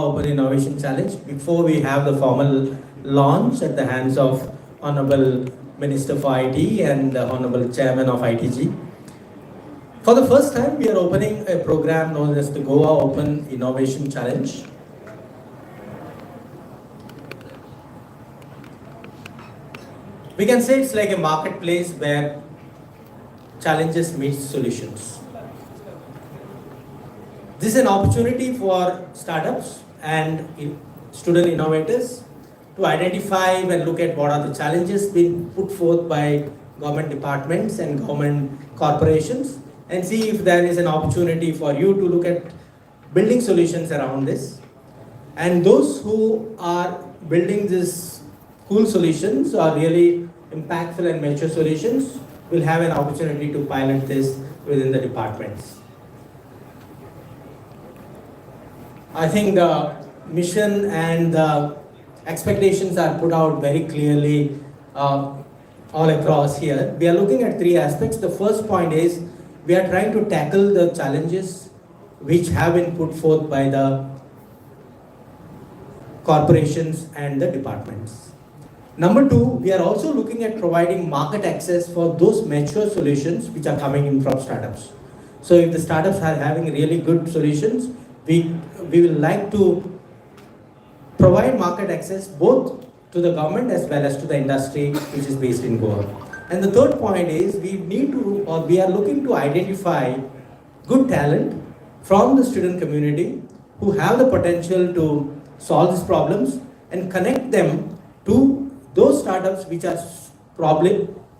Open Innovation Challenge before we have the formal launch at the hands of Honorable Minister for IT and the Honorable Chairman of ITG. For the first time, we are opening a program known as the Goa Open Innovation Challenge. We can say it's like a marketplace where challenges meet solutions. This is an opportunity for startups and student innovators to identify and look at what are the challenges being put forth by government departments and government corporations, and see if there is an opportunity for you to look at building solutions around this. And those who are building these cool solutions or really impactful and mature solutions will have an opportunity to pilot this within the departments. I think the mission and the expectations are put out very clearly all across here. We are looking at three aspects. The first point is we are trying to tackle the challenges which have been put forth by the corporations and the departments. Number two, we are also looking at providing market access for those mature solutions which are coming in from startups. So if the startups are having really good solutions, we will like to provide market access both to the government as well as to the industry which is based in Goa. And the third point is we are looking to identify good talent from the student community who have the potential to solve these problems and connect them to those startups which are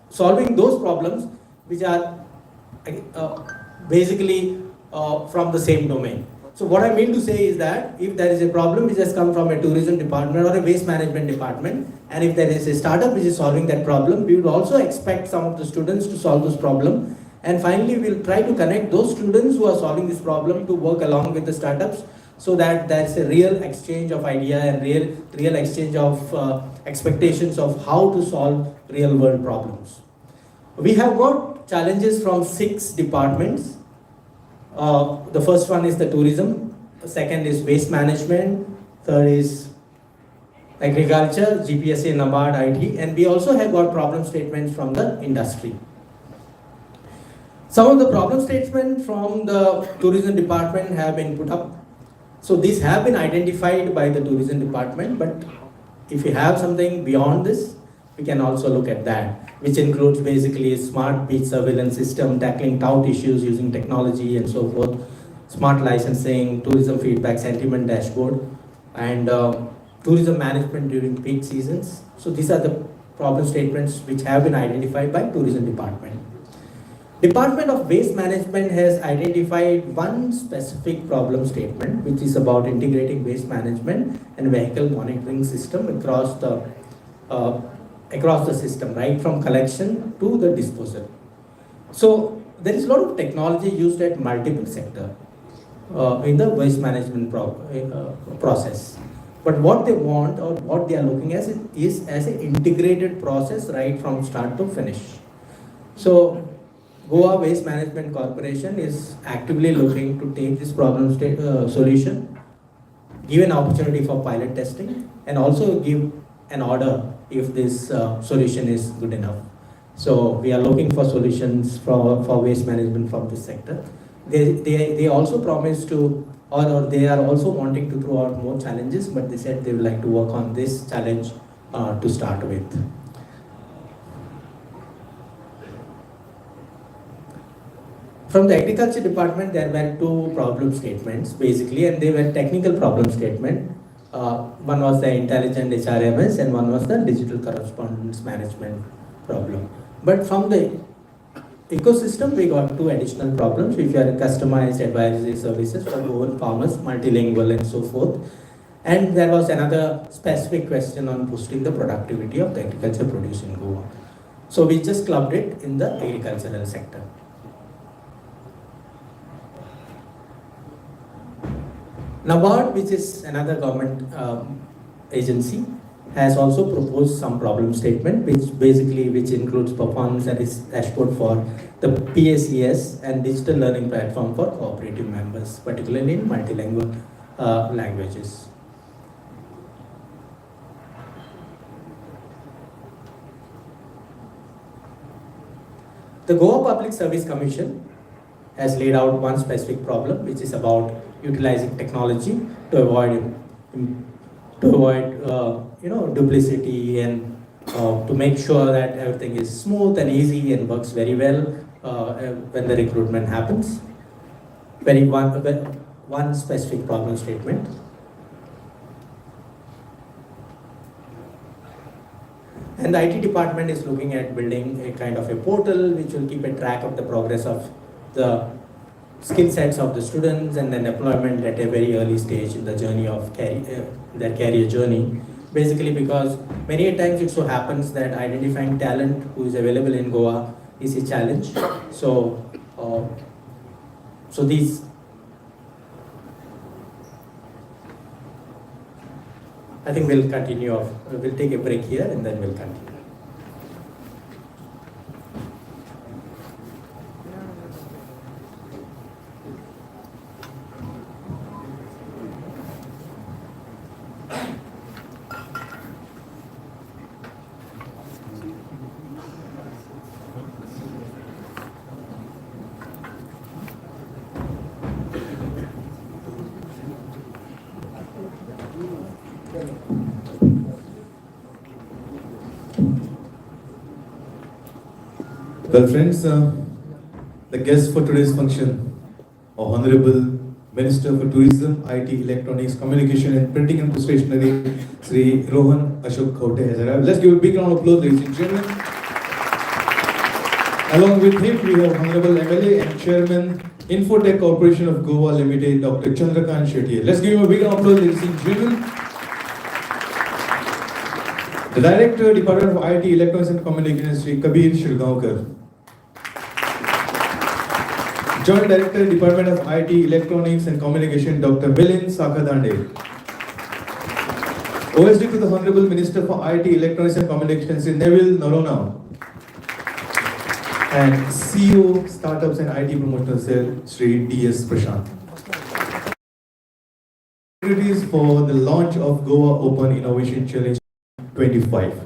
solving those problems which are basically from the same domain. So what I mean to say is that if there is a problem which has come from a tourism department or a waste management department, and if there is a startup which is solving that problem, we would also expect some of the students to solve this problem. And finally, we'll try to connect those students who are solving this problem to work along with the startups so that there's a real exchange of idea and real exchange of expectations of how to solve real world problems. We have got challenges from 6 departments. The first one is the tourism, the second is waste management, third is agriculture, GPSC and NABARD, IT, and we also have got problem statements from the industry. Some of the problem statements from the tourism department have been put up. So these have been identified by the tourism department, but if you have something beyond this, we can also look at that, which includes basically a smart beach surveillance system, tackling tout issues using technology and so forth, smart licensing, tourism feedback sentiment dashboard, and tourism management during peak seasons. So these are the problem statements which have been identified by tourism department. Department of Waste Management has identified one specific problem statement, which is about integrating waste management and vehicle monitoring system across the system, right from collection to the disposal. So there is a lot of technology used at multiple sectors in the waste management process. But what they want or what they are looking at is as an integrated process right from start to finish. So Goa Waste Management Corporation is actively looking to take this problem solution, give an opportunity for pilot testing, and also give an order if this solution is good enough. So we are looking for solutions for waste management from this sector. They also promise to, or they are also wanting to throw out more challenges, but they said they would like to work on this challenge to start with. From the agriculture department, there were 2 problem statements basically, and they were technical problem statement. One was the intelligent HRMS and one was the digital correspondence management problem. But from the ecosystem, we got 2 additional problems, which are customized advisory services for Goan farmers, multilingual and so forth. And there was another specific question on boosting the productivity of the agriculture produce in Goa. So we just clubbed it in the agricultural sector. NABARD, which is another government agency, has also proposed some problem statement, which includes performance and dashboard for the PACS and digital learning platform for cooperative members, particularly in multilingual languages. The Goa Public Service Commission has laid out one specific problem, which is about utilizing technology to avoid duplicity and to make sure that everything is smooth and easy and works very well when the recruitment happens. One specific problem statement. And the IT department is looking at building a kind of a portal which will keep a track of the progress of the skill sets of the students and then deployment at a very early stage in the journey of their career journey. Basically because many times it so happens that identifying talent who is available in Goa is a challenge. So these I think we'll continue. We'll take a break here and then we'll continue. Well, friends, the guest for today's function, Honorable Minister for Tourism, IT, Electronics, Communication and Printing and Stationery, Sri Rohan Ashok Khote has arrived. Let's give a big round of applause, ladies and gentlemen. Along with him, we have Honorable MLA and Chairman, Insurtech Corporation of Goa Limited, Dr. Chandrakant Shetty. Let's give him a big round of applause, ladies and gentlemen. The Director, Department of IT, Electronics and Communication, Sri Kabir Shirgaonkar. Joint Director, Department of IT, Electronics and Communication, Dr. Milind Sakadande. OSD to the Honorable Minister for IT, Electronics and Communication, Sri Neville Norona. And CEO, Startups and IT Promotional Cell, Sri D.S. Prashant. Activities for the launch of Goa Open Innovation Challenge 25.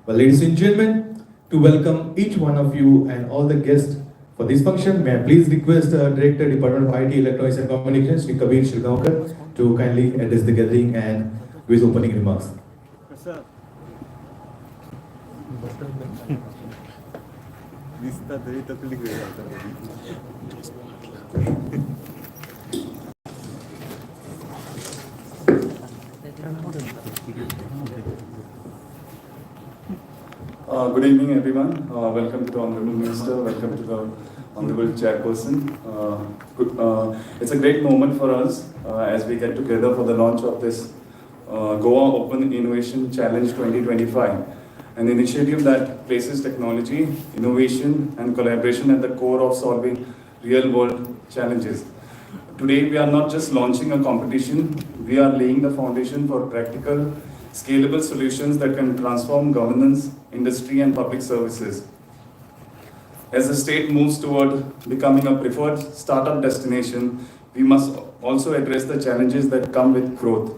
Well, ladies and gentlemen, to welcome each one of you and all the guests for this function, may I please request Director, Department of IT, Electronics and Communications, Sri Kabir Shirgaonkar, to kindly address the gathering and give his opening remarks. Good evening, everyone. Welcome to the Honorable Minister. Welcome to the Honorable Chairperson. It's a great moment for us as we get together for the launch of this Goa Open Innovation Challenge 2025, an initiative that places technology, innovation, and collaboration at the core of solving real-world challenges. Today, we are not just launching a competition, we are laying the foundation for practical, scalable solutions that can transform governance, industry, and public services. As the state moves toward becoming a preferred startup destination, we must also address the challenges that come with growth.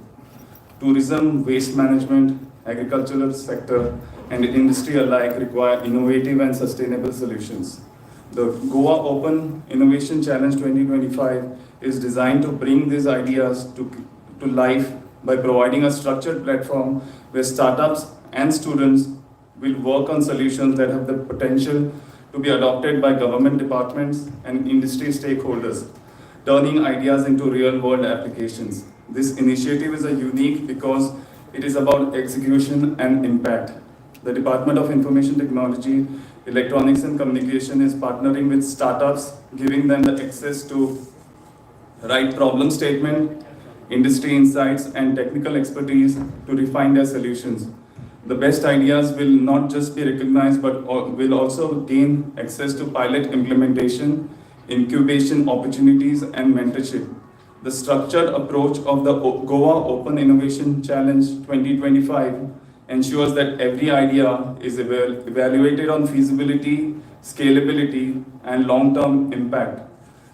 Tourism, waste management, agricultural sector, and industry alike require innovative and sustainable solutions. The Goa Open Innovation Challenge 2025 is designed to bring these ideas to life by providing a structured platform where startups and students will work on solutions that have the potential to be adopted by government departments and industry stakeholders, turning ideas into real-world applications. This initiative is unique because it is about execution and impact. The Department of Information Technology, Electronics and Communication is partnering with startups, giving them the access to right problem statement, industry insights, and technical expertise to refine their solutions. The best ideas will not just be recognized, but will also gain access to pilot implementation, incubation opportunities, and mentorship. The structured approach of the Goa Open Innovation Challenge 2025 ensures that every idea is evaluated on feasibility, scalability, and long-term impact.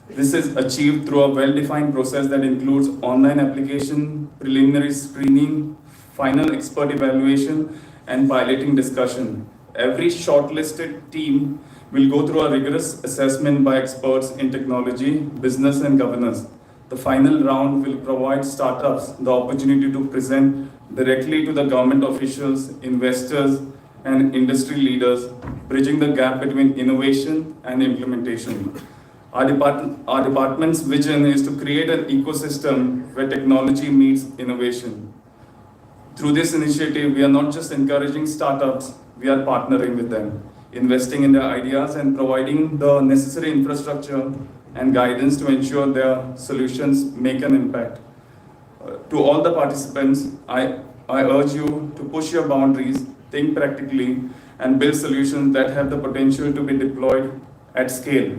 This is achieved through a well-defined process that includes online application, preliminary screening, final expert evaluation, and piloting discussion. Every shortlisted team will go through a rigorous assessment by experts in technology, business, and governance. The final round will provide startups the opportunity to present directly to the government officials, investors, and industry leaders, bridging the gap between innovation and implementation. Our department's vision is to create an ecosystem where technology meets innovation. Through this initiative, we are not just encouraging startups, we are partnering with them, investing in their ideas and providing the necessary infrastructure and guidance to ensure their solutions make an impact. To all the participants, I urge you to push your boundaries, think practically, and build solutions that have the potential to be deployed at scale.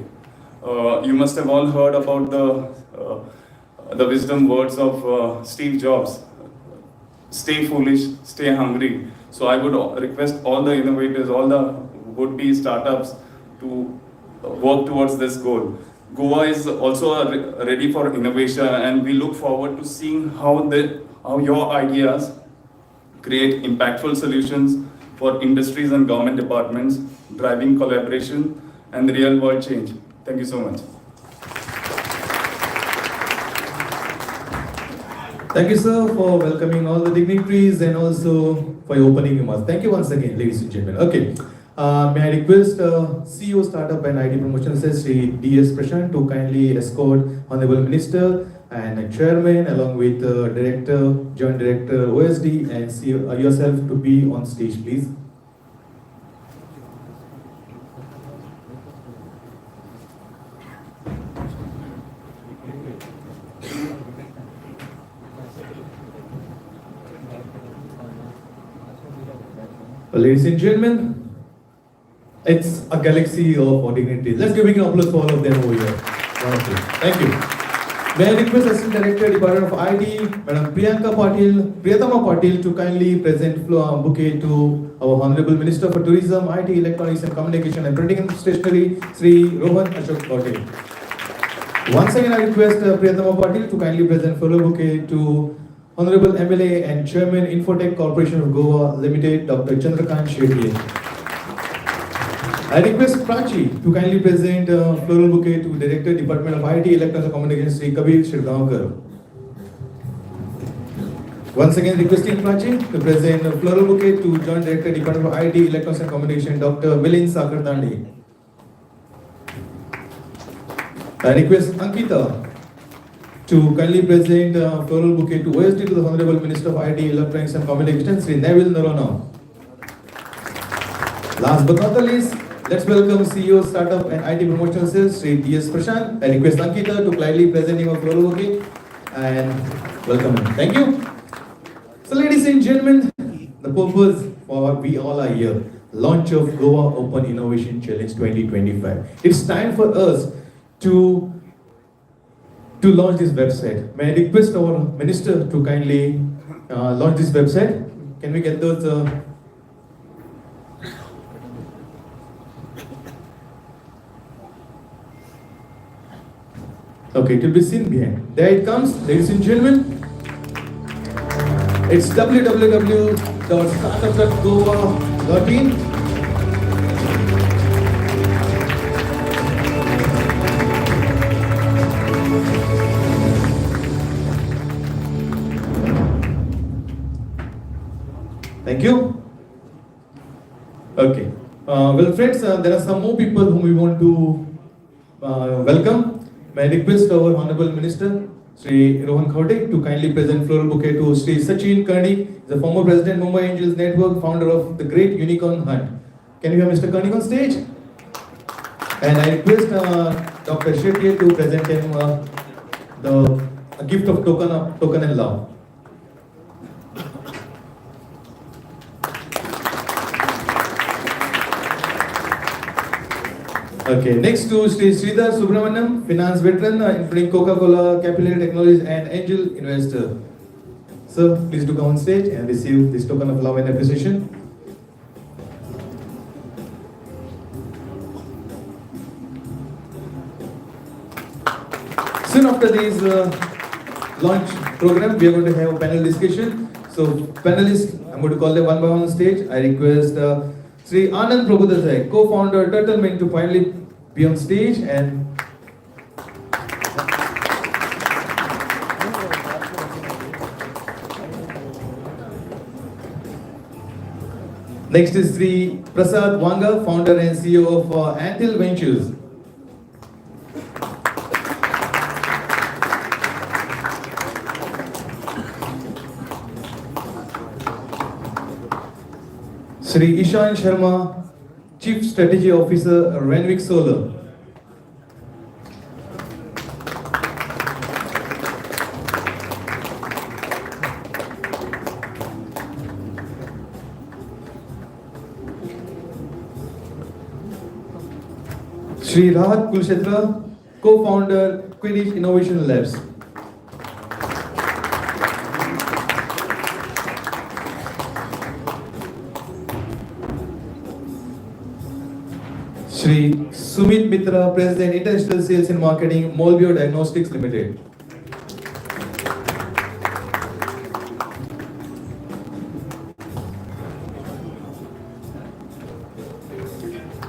You must have all heard about the wisdom words of Steve Jobs. Stay foolish, stay hungry. So I would request all the innovators, all the would-be startups to work towards this goal. Goa is also ready for innovation, and we look forward to seeing how your ideas create impactful solutions for industries and government departments, driving collaboration and real-world change. Thank you so much. Thank you, sir, for welcoming all the dignitaries and also for your opening remarks. Thank you once again, ladies and gentlemen. Okay, may I request CEO Startup and IT Promotion Sales, Sri D.S. Prashant, to kindly escort Honorable Minister and Chairman along with Director, Joint Director, OSD, and CEO, yourself to be on stage, please. Well, ladies and gentlemen, it's a galaxy of dignitaries. Let's give a big applause for all of them over here. Wonderful. Thank you. May I request Assistant Director, Department of IT, Madam Priyatama Patil, to kindly present bouquet to our Honorable Minister for Tourism, IT, Electronics and Communication and Printing and Stationery, Sri Rohan Ashok Patil. Once again, I request Priyatama Patil to kindly present floral bouquet to Honorable MLA and Chairman, Insurtech Corporation of Goa Limited, Dr. Chandrakant Shetty. I request Prachi to kindly present floral bouquet to Director, Department of IT, Electronics and Communication, Sri Kabir Shirgaonkar. Once again, requesting Prachi to present a floral bouquet to Joint Director, Department of IT, Electronics and Communication, Dr. Milind Sakardandi. I request Ankita to kindly present a floral bouquet to OSD to the Honorable Minister of IT, Electronics and Communication, Sri Neville Narona. Last but not the least, let's welcome CEO Startup and IT Promotion Sales, Sri D.S. Prashant. I request Ankita to kindly present him a floral bouquet and welcome him. Thank you. So, ladies and gentlemen, the purpose for we all are here, launch of Goa Open Innovation Challenge 2025. It's time for us to launch this website. May I request our minister to kindly launch this website? Can we get those? Okay, it will be seen behind. There it comes, ladies and gentlemen. It's www.startup.goa.in. Thank you. Okay. Well, friends, there are some more people whom we want to welcome. May I request our Honorable Minister, Sri Rohan Khautek, to kindly present floral bouquet to Sri Sachin Karnik, the former President, Mumbai Angels Network, founder of the Great Unicorn Hunt. Can we have Mr. Karnik on stage? And I request Dr. Shetty to present him a gift of token and love. Okay, next to Sri Sridhar Subramaniam, finance veteran, including Coca-Cola, Capillary Technologies and angel investor. Sir, please do come on stage and receive this token of love and appreciation. after this launch program, we are going to have a panel discussion. So panelists, I'm going to call them one by one on stage. I request Sri Anand Prabhudessai, co-founder Turtlemint, to finally be on stage. And next is Sri Prasad Vanga, founder and CEO of Anthill Ventures. Sri Eshan Sharma, Chief Strategy Officer, Renevik Solar. Sri Rahat Kulshreshtha, co-founder, Quidich Innovation Labs. Sri Sumit Mitra, President, International Sales and Marketing, Molbio Diagnostics Limited.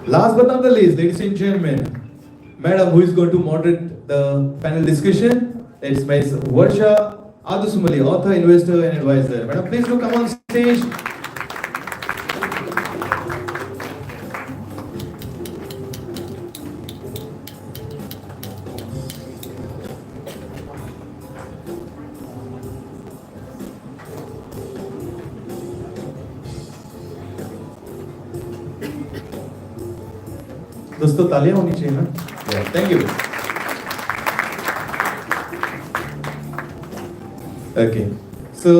Last but not the least, ladies and gentlemen, Madam, who is going to moderate the panel discussion, it's Ms. Varsha Adusumilli, author, investor, and advisor. Madam, please do come on stage. दोस्तों तालियां होनी चाहिए ना? Yeah, thank you. Okay, so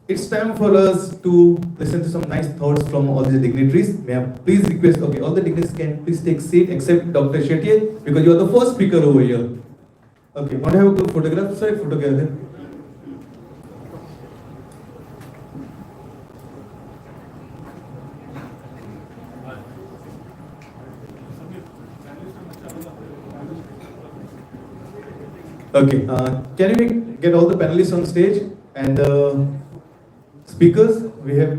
it's time for us to listen to some nice thoughts from all the dignitaries. May I please request, okay, all the dignitaries can please take seat except Dr. Shetty, because you are the first speaker over here. Okay, want to have a group photograph? Sorry, photo together. Okay, can we get all the panelists on stage and speakers? We have.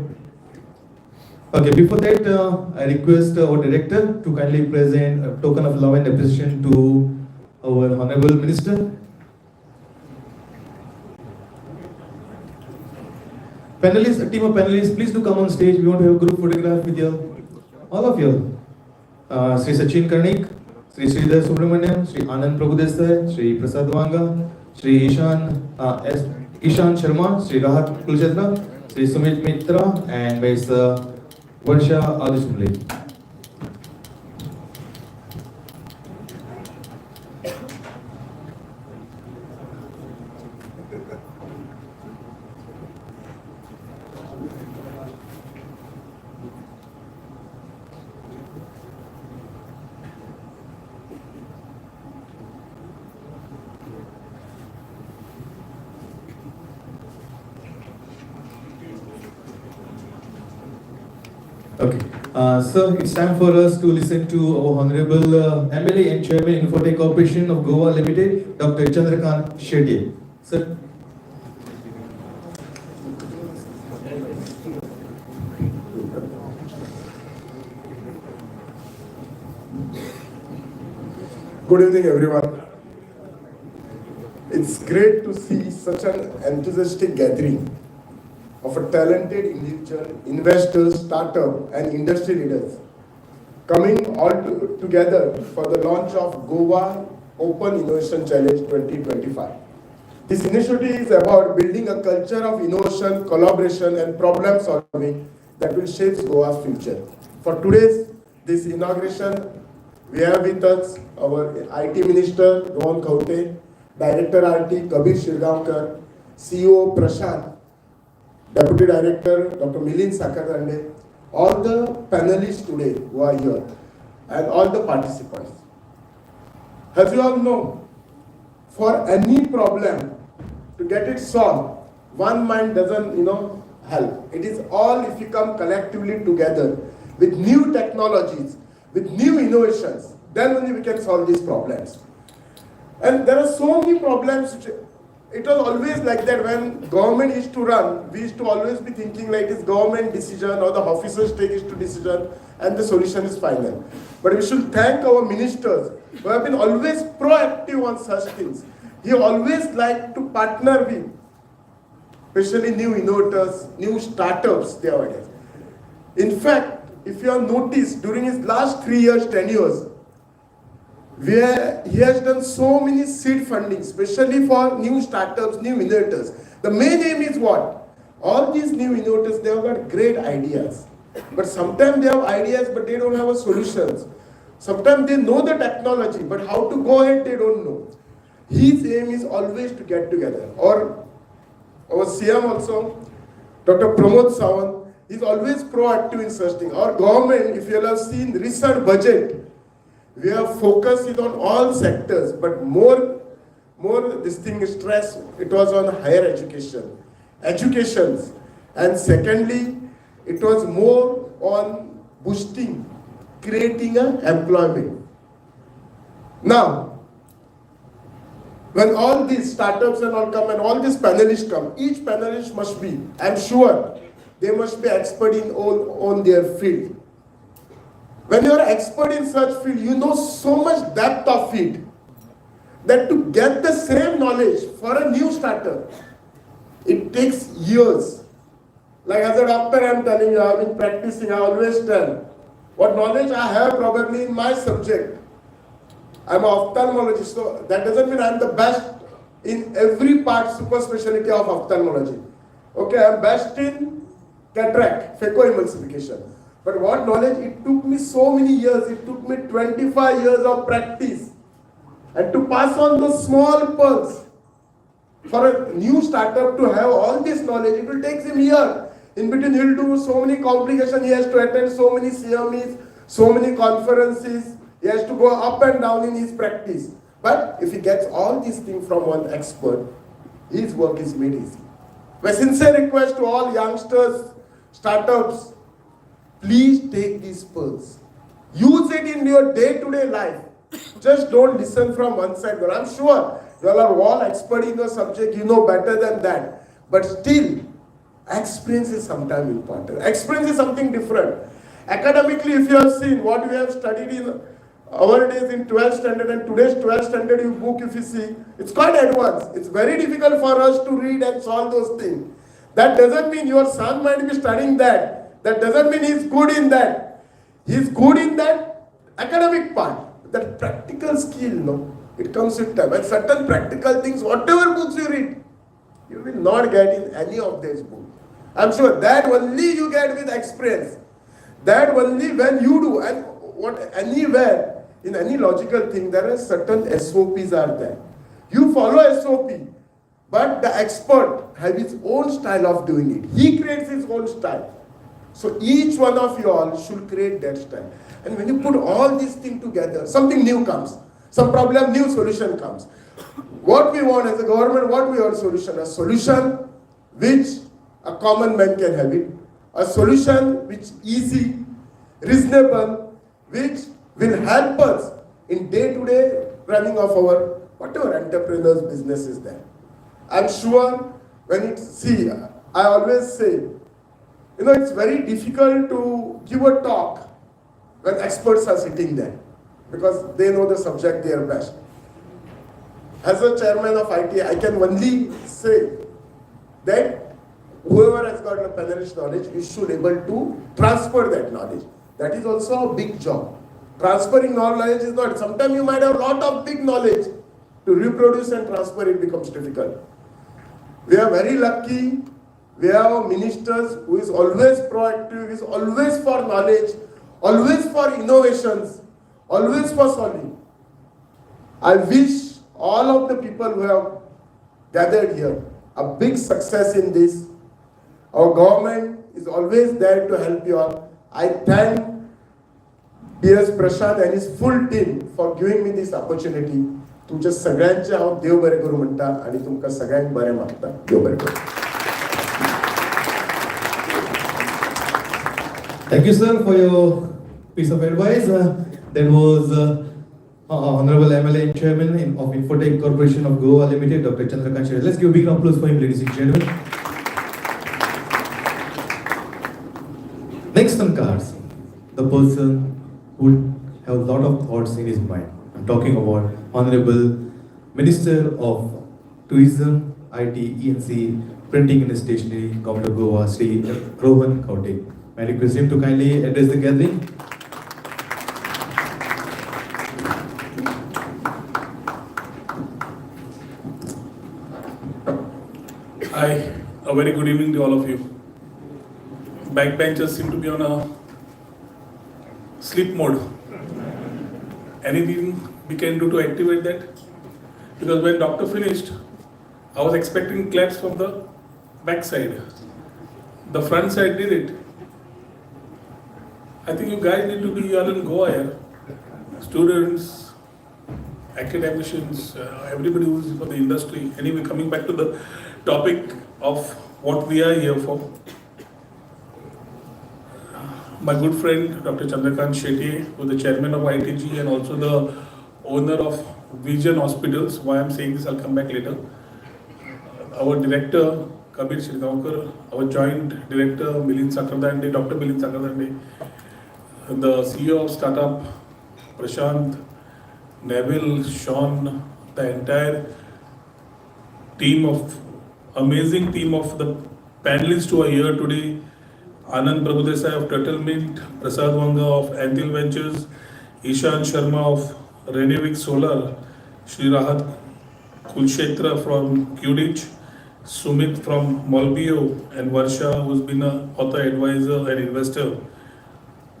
Okay, before that, I request our director to kindly present a token of love and appreciation to our Honorable Minister. Panelists, a team of panelists, please do come on stage. We want to have a group photograph with you, all of you. Sri Sachin Karnik, Sri Sridhar Subramaniam, Sri Anand Prabhudessai, Sri Prasad Vanga, Sri Eshan Sharma, Sri Rahat Kulshreshtha, Sri Sumit Mitra, and Ms. Varsha Adusumilli. Okay, so it's time for us to listen to our Honorable MLA and Chairman Insurtech Corporation of Goa Limited, Dr. Chandrakant Shetty. Sir. Good evening, everyone. It's great to see such an enthusiastic gathering of a talented individual, investors, startup, and industry leaders coming all together for the launch of Goa Open Innovation Challenge 2025. This initiative is about building a culture of innovation, collaboration, and problem solving that will shape Goa's future. For this inauguration, we have with us our IT Minister, Rohan Khaute, Director RT, Kabir Shirgaonkar, CEO Prashant, Deputy Director, Dr. Milind Sakardande, all the panelists today who are here, and all the participants. As you all know, for any problem, to get it solved, one mind doesn't, help. It is all if you come collectively together with new technologies, with new innovations, then only we can solve these problems. And there are so many problems. It was always like that when government used to run, we used to always be thinking like it's government decision or the officers take it to decision and the solution is final. But we should thank our ministers who have been always proactive on such things. He always liked to partner with, especially new innovators, new startups nowadays. In fact, if you have noticed, during his last 3 years, tenures, where he has done so many seed funding, especially for new startups, new innovators. The main aim is what? All these new innovators, they have got great ideas. But sometimes they have ideas, but they don't have a solutions. Sometimes they know the technology, but how to go ahead, they don't know. His aim is always to get together. Or our CM also, Dr. Pramod Sawant, is always proactive in such things. Our government, if you have seen recent budget, we have focused it on all sectors, but more this thing stress, it was on higher educations. And secondly, it was more on boosting, creating employment. Now, when all these startups and all come and all these panelists come, each panelist must be, I'm sure, they must be expert in on their field. When you are expert in such field, you know so much depth of it that to get the same knowledge for a new startup, it takes years. Like as a doctor, I'm telling you, I've been practicing, I always tell what knowledge I have probably in my subject. I'm an ophthalmologist, so that doesn't mean I'm the best in every part, super specialty of ophthalmology. Okay, I'm best in cataract, phacoemulsification. But what knowledge, it took me so many years, it took me 25 years of practice. And to pass on those small pearls, for a new startup to have all this knowledge, it will take him years. In between, he will do so many complications, he has to attend so many CMEs, so many conferences, he has to go up and down in his practice. But if he gets all these things from one expert, his work is made easy. My sincere request to all youngsters, startups, please take these pearls. Use it in your day-to-day life. Just don't listen from one side. But I'm sure you all are all expert in your subject, you know better than that. But still, experience is sometimes important. Experience is something different. Academically, if you have seen what we have studied in our days in 12th standard and today's 12th standard book, if you see, it's quite advanced. It's very difficult for us to read and solve those things. That doesn't mean your son might be studying that. That doesn't mean he's good in that. He's good in that academic part. That practical skill, no, it comes with time. And certain practical things, whatever books you read, you will not get in any of these books. I'm sure that only you get with experience. That only when you do, and what anywhere, in any logical thing, there are certain SOPs are there. You follow SOP, but the expert has his own style of doing it. He creates his own style. So each one of you all should create that style. And when you put all these things together, something new comes. Some problem, new solution comes. What we want as a government, what we want solution? A solution which a common man can have it. A solution which is easy, reasonable, which will help us in day-to-day running of our whatever entrepreneurs' business is there. I'm sure when it, see, I always say, you know, it's very difficult to give a talk when experts are sitting there because they know the subject they are best. As a chairman of IT, I can only say that whoever has got a panelist knowledge, we should be able to transfer that knowledge. That is also a big job. Transferring knowledge is not, sometimes you might have a lot of big knowledge. To reproduce and transfer it becomes difficult. We are very lucky. We have ministers who is always proactive, is always for knowledge, always for innovations, always for solving. I wish all of the people who have gathered here a big success in this. Our government is always there to help you all. I thank PS Prasad and his full team for giving me this opportunity. तुमच्या सगळ्यांचे हांव देव बरें करूं म्हणटा आनी तुमकां सगळ्यांक बरें मागता. देव बरें करूं. Thank you, sir, for your piece of advice. That was Honorable MLA and Chairman of Insurtech Corporation of Goa Limited, Dr. Chandrakant Shetty. Let's give a big applause for him, ladies and gentlemen. Next on cards, the person who have a lot of thoughts in his mind. I'm talking about Honorable Minister of Tourism, IT, E&C, Printing and Stationery, Government of Goa, Sri Rohan Kautik. May I request him to kindly address the gathering? Hi, a very good evening to all of you. Backbenchers seem to be on a sleep mode. Anything we can do to activate that? Because when doctor finished, I was expecting claps from the backside. The front side did it. I think you guys need to be all in Goa here. Students, academicians, everybody who is for the industry. Anyway, coming back to the topic of what we are here for. My good friend Dr. Chandrakant Shetty, who is the chairman of ITG and also the owner of Vision Hospitals. Why I'm saying this, I'll come back later. Our director, Kabir Shirgaonkar, our joint director, Dr. Milind Sakradande, the CEO of Startup, Prashant, Neville, Sean, the entire amazing team of the panelists who are here today. Anand Prabhudessai of Turtlemint, Prasad Vanga of Anthill Ventures, Eshan Sharma of Renevik Solar, Shri Rahat Kulshreshtha from Quidich, Sumit from Molbio, and Varsha, who's been an author, advisor, and investor.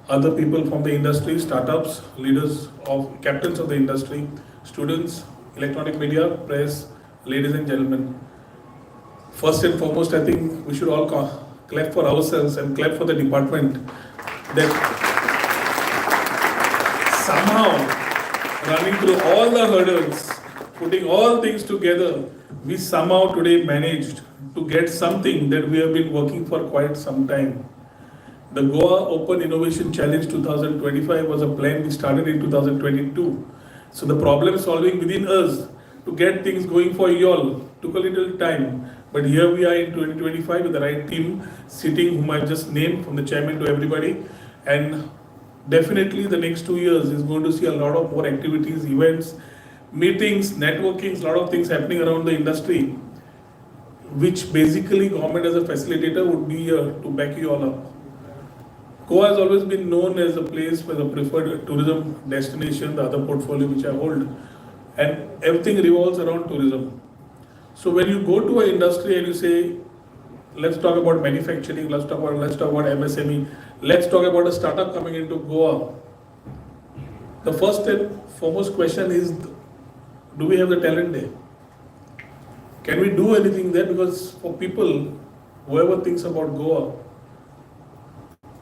Other people from the industry, startups, leaders of captains of the industry, students, electronic media, press, ladies and gentlemen. First and foremost, I think we should all clap for ourselves and clap for the department that somehow running through all the hurdles, putting all things together, we somehow today managed to get something that we have been working for quite some time. The Goa Open Innovation Challenge 2025 was a plan we started in 2022. So the problem solving within us to get things going for you all took a little time. But here we are in 2025 with the right team sitting, whom I just named, from the chairman to everybody. And definitely the next 2 years is going to see a lot of more activities, events, meetings, networking, a lot of things happening around the industry, which basically government as a facilitator would be here to back you all up. Goa has always been known as a place for the preferred tourism destination, the other portfolio which I hold, and everything revolves around tourism. So when you go to an industry and you say, let's talk about manufacturing, let's talk about MSME, let's talk about a startup coming into Goa, the first and foremost question is, do we have the talent there? Can we do anything there? Because for people, whoever thinks about Goa,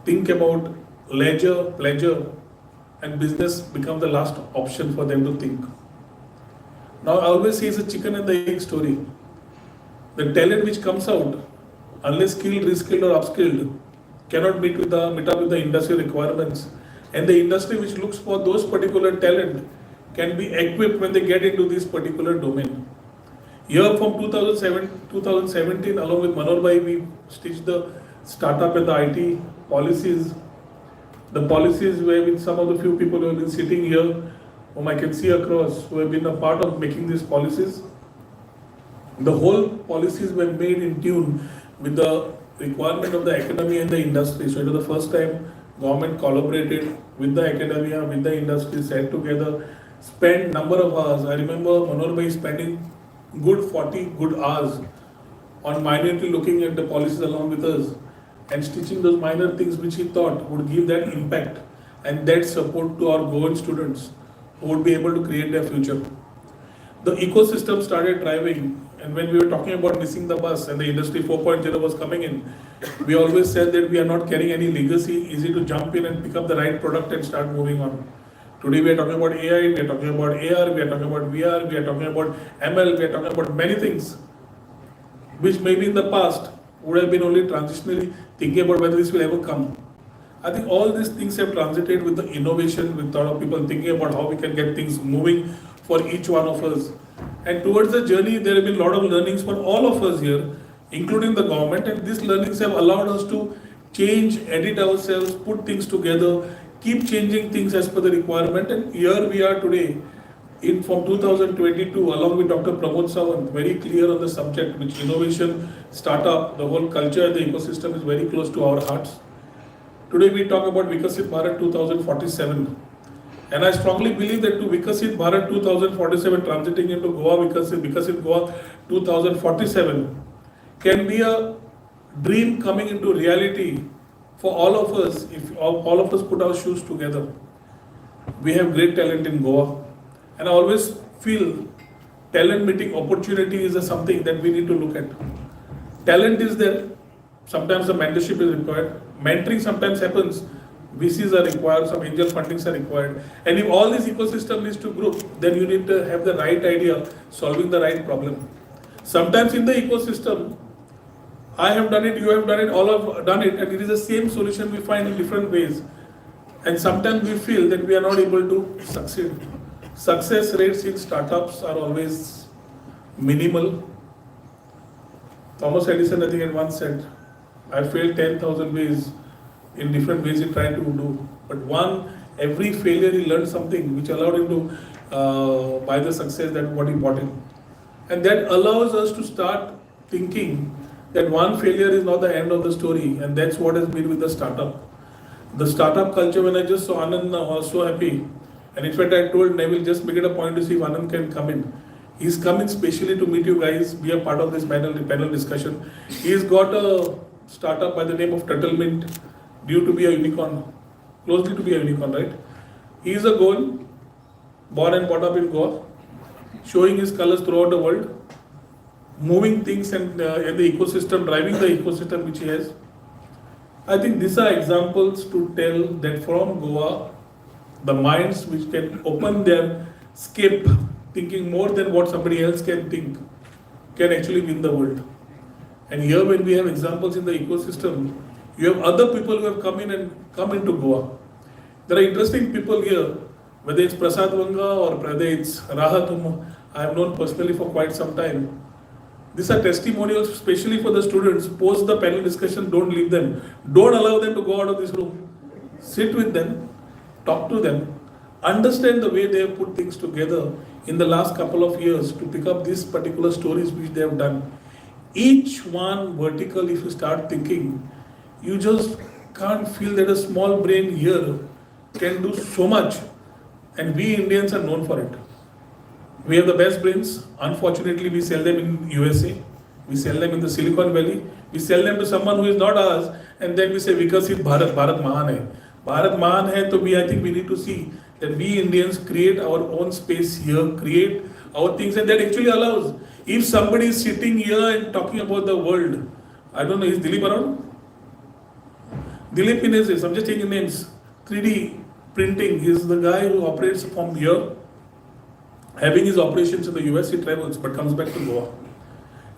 think about leisure, pleasure, and business becomes the last option for them to think. Now, I always say it's a chicken and the egg story. The talent which comes out, unless skilled, reskilled, or upskilled, cannot meet up with the industry requirements. And the industry which looks for those particular talent can be equipped when they get into this particular domain. Here from 2017, along with Manor Bhai, we stitched the startup and the IT policies. The policies were with some of the few people who have been sitting here, whom I can see across, who have been a part of making these policies. The whole policies were made in tune with the requirement of the academia and the industry. So it was the first time government collaborated with the academia, with the industry, sat together, spent number of hours. I remember Manor Bhai spending good 40 good hours on minutely looking at the policies along with us and stitching those minor things which he thought would give that impact and that support to our Goan students who would be able to create their future. The ecosystem started driving, and when we were talking about missing the bus and the industry 4.0 was coming in, we always said that we are not carrying any legacy, easy to jump in and pick up the right product and start moving on. Today we are talking about AI, we are talking about AR, we are talking about VR, we are talking about ML, we are talking about many things, which maybe in the past would have been only transitionally thinking about whether this will ever come. I think all these things have transited with the innovation, with a lot of people thinking about how we can get things moving for each one of us. And towards the journey, there have been a lot of learnings for all of us here, including the government, and these learnings have allowed us to change, edit ourselves, put things together, keep changing things as per the requirement, and here we are today from 2022, along with Dr. Pramod Sawant, very clear on the subject, which innovation, startup, the whole culture, the ecosystem is very close to our hearts. Today we talk about Vikasit Bharat 2047. And I strongly believe that to Vikasit Bharat 2047, transiting into Goa Vikasit Goa 2047, can be a dream coming into reality for all of us if all of us put our shoes together. We have great talent in Goa, and I always feel talent meeting opportunity is something that we need to look at. Talent is there, sometimes the mentorship is required, mentoring sometimes happens, VCs are required, some angel fundings are required, and if all this ecosystem is to grow, then you need to have the right idea, solving the right problem. Sometimes in the ecosystem, I have done it, you have done it, all have done it, and it is the same solution we find in different ways. And sometimes we feel that we are not able to succeed. Success rates in startups are always minimal. Thomas Edison, I think, had once said, I failed 10,000 ways, in different ways he tried to do. But every failure he learned something which allowed him to buy the success that what he bought in. And that allows us to start thinking that one failure is not the end of the story, and that's what has been with the startup. The startup culture, when I just saw Anand, I was so happy. And in fact, I told Neville, just make it a point to see if Anand can come in. He's come in specially to meet you guys, be a part of this panel discussion. He's got a startup by the name of Turtlemint, due to be a unicorn, closely to be a unicorn, right? He's a Goan, born and brought up in Goa, showing his colors throughout the world, moving things and the ecosystem, driving the ecosystem which he has. I think these are examples to tell that from Goa, the minds which can open their scape, thinking more than what somebody else can think, can actually win the world. And here when we have examples in the ecosystem, you have other people who have come into Goa. There are interesting people here, whether it's Prasad Vanga or whether it's Rahat, whom I have known personally for quite some time. These are testimonials, especially for the students. Post the panel discussion, don't leave them. Don't allow them to go out of this room. Sit with them, talk to them, understand the way they have put things together in the last couple of years to pick up these particular stories which they have done. Each one vertical, if you start thinking, you just can't feel that a small brain here can do so much. And we Indians are known for it. We have the best brains. Unfortunately, we sell them in USA. We sell them in the Silicon Valley. We sell them to someone who is not ours. And then we say, Vikasit Bharat, Bharat Mahan hai. Bharat Mahan hai, so I think we need to see that we Indians create our own space here, create our things. And that actually allows, if somebody is sitting here and talking about the world, I don't know, is Dilip around? Dilip Inezis, I'm just taking names. 3D printing, he's the guy who operates from here. Having his operations in the US, he travels but comes back to Goa.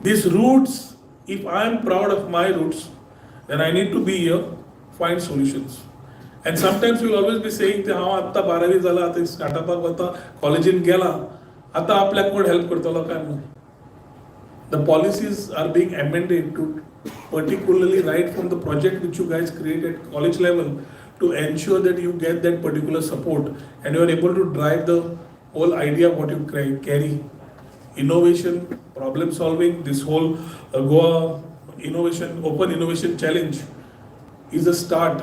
These roots, if I am proud of my roots, then I need to be here, find solutions. And sometimes we will always be saying, आता 12वी झाला, आता startup आता कॉलेजीन गेला, आता आपल्याक कोण help करतलो काय म्हणून. The policies are being amended to particularly right from the project which you guys create at college level to ensure that you get that particular support and you are able to drive the whole idea of what you carry. Innovation, problem solving, this whole Goa Innovation, Open Innovation Challenge is a start,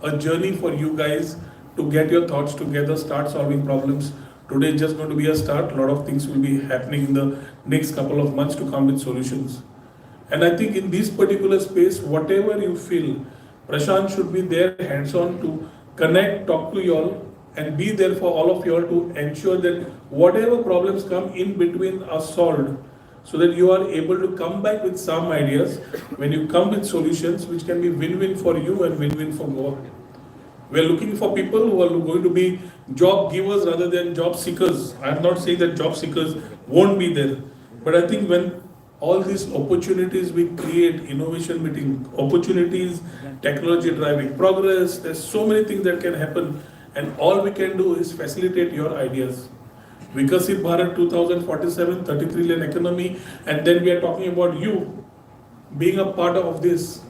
a journey for you guys to get your thoughts together, start solving problems. Today is just going to be a start. A lot of things will be happening in the next couple of months to come with solutions. And I think in this particular space, whatever you feel, Prashant should be there hands-on to connect, talk to you all, and be there for all of you all to ensure that whatever problems come in between are solved, so that you are able to come back with some ideas when you come with solutions which can be win-win for you and win-win for Goa. We are looking for people who are going to be job givers rather than job seekers. I am not saying that job seekers won't be there, but I think when all these opportunities we create, innovation meeting, opportunities, technology driving progress, there's so many things that can happen, and all we can do is facilitate your ideas. Vikasit Bharat 2047, 33 trillion economy, and then we are talking about you being a part of this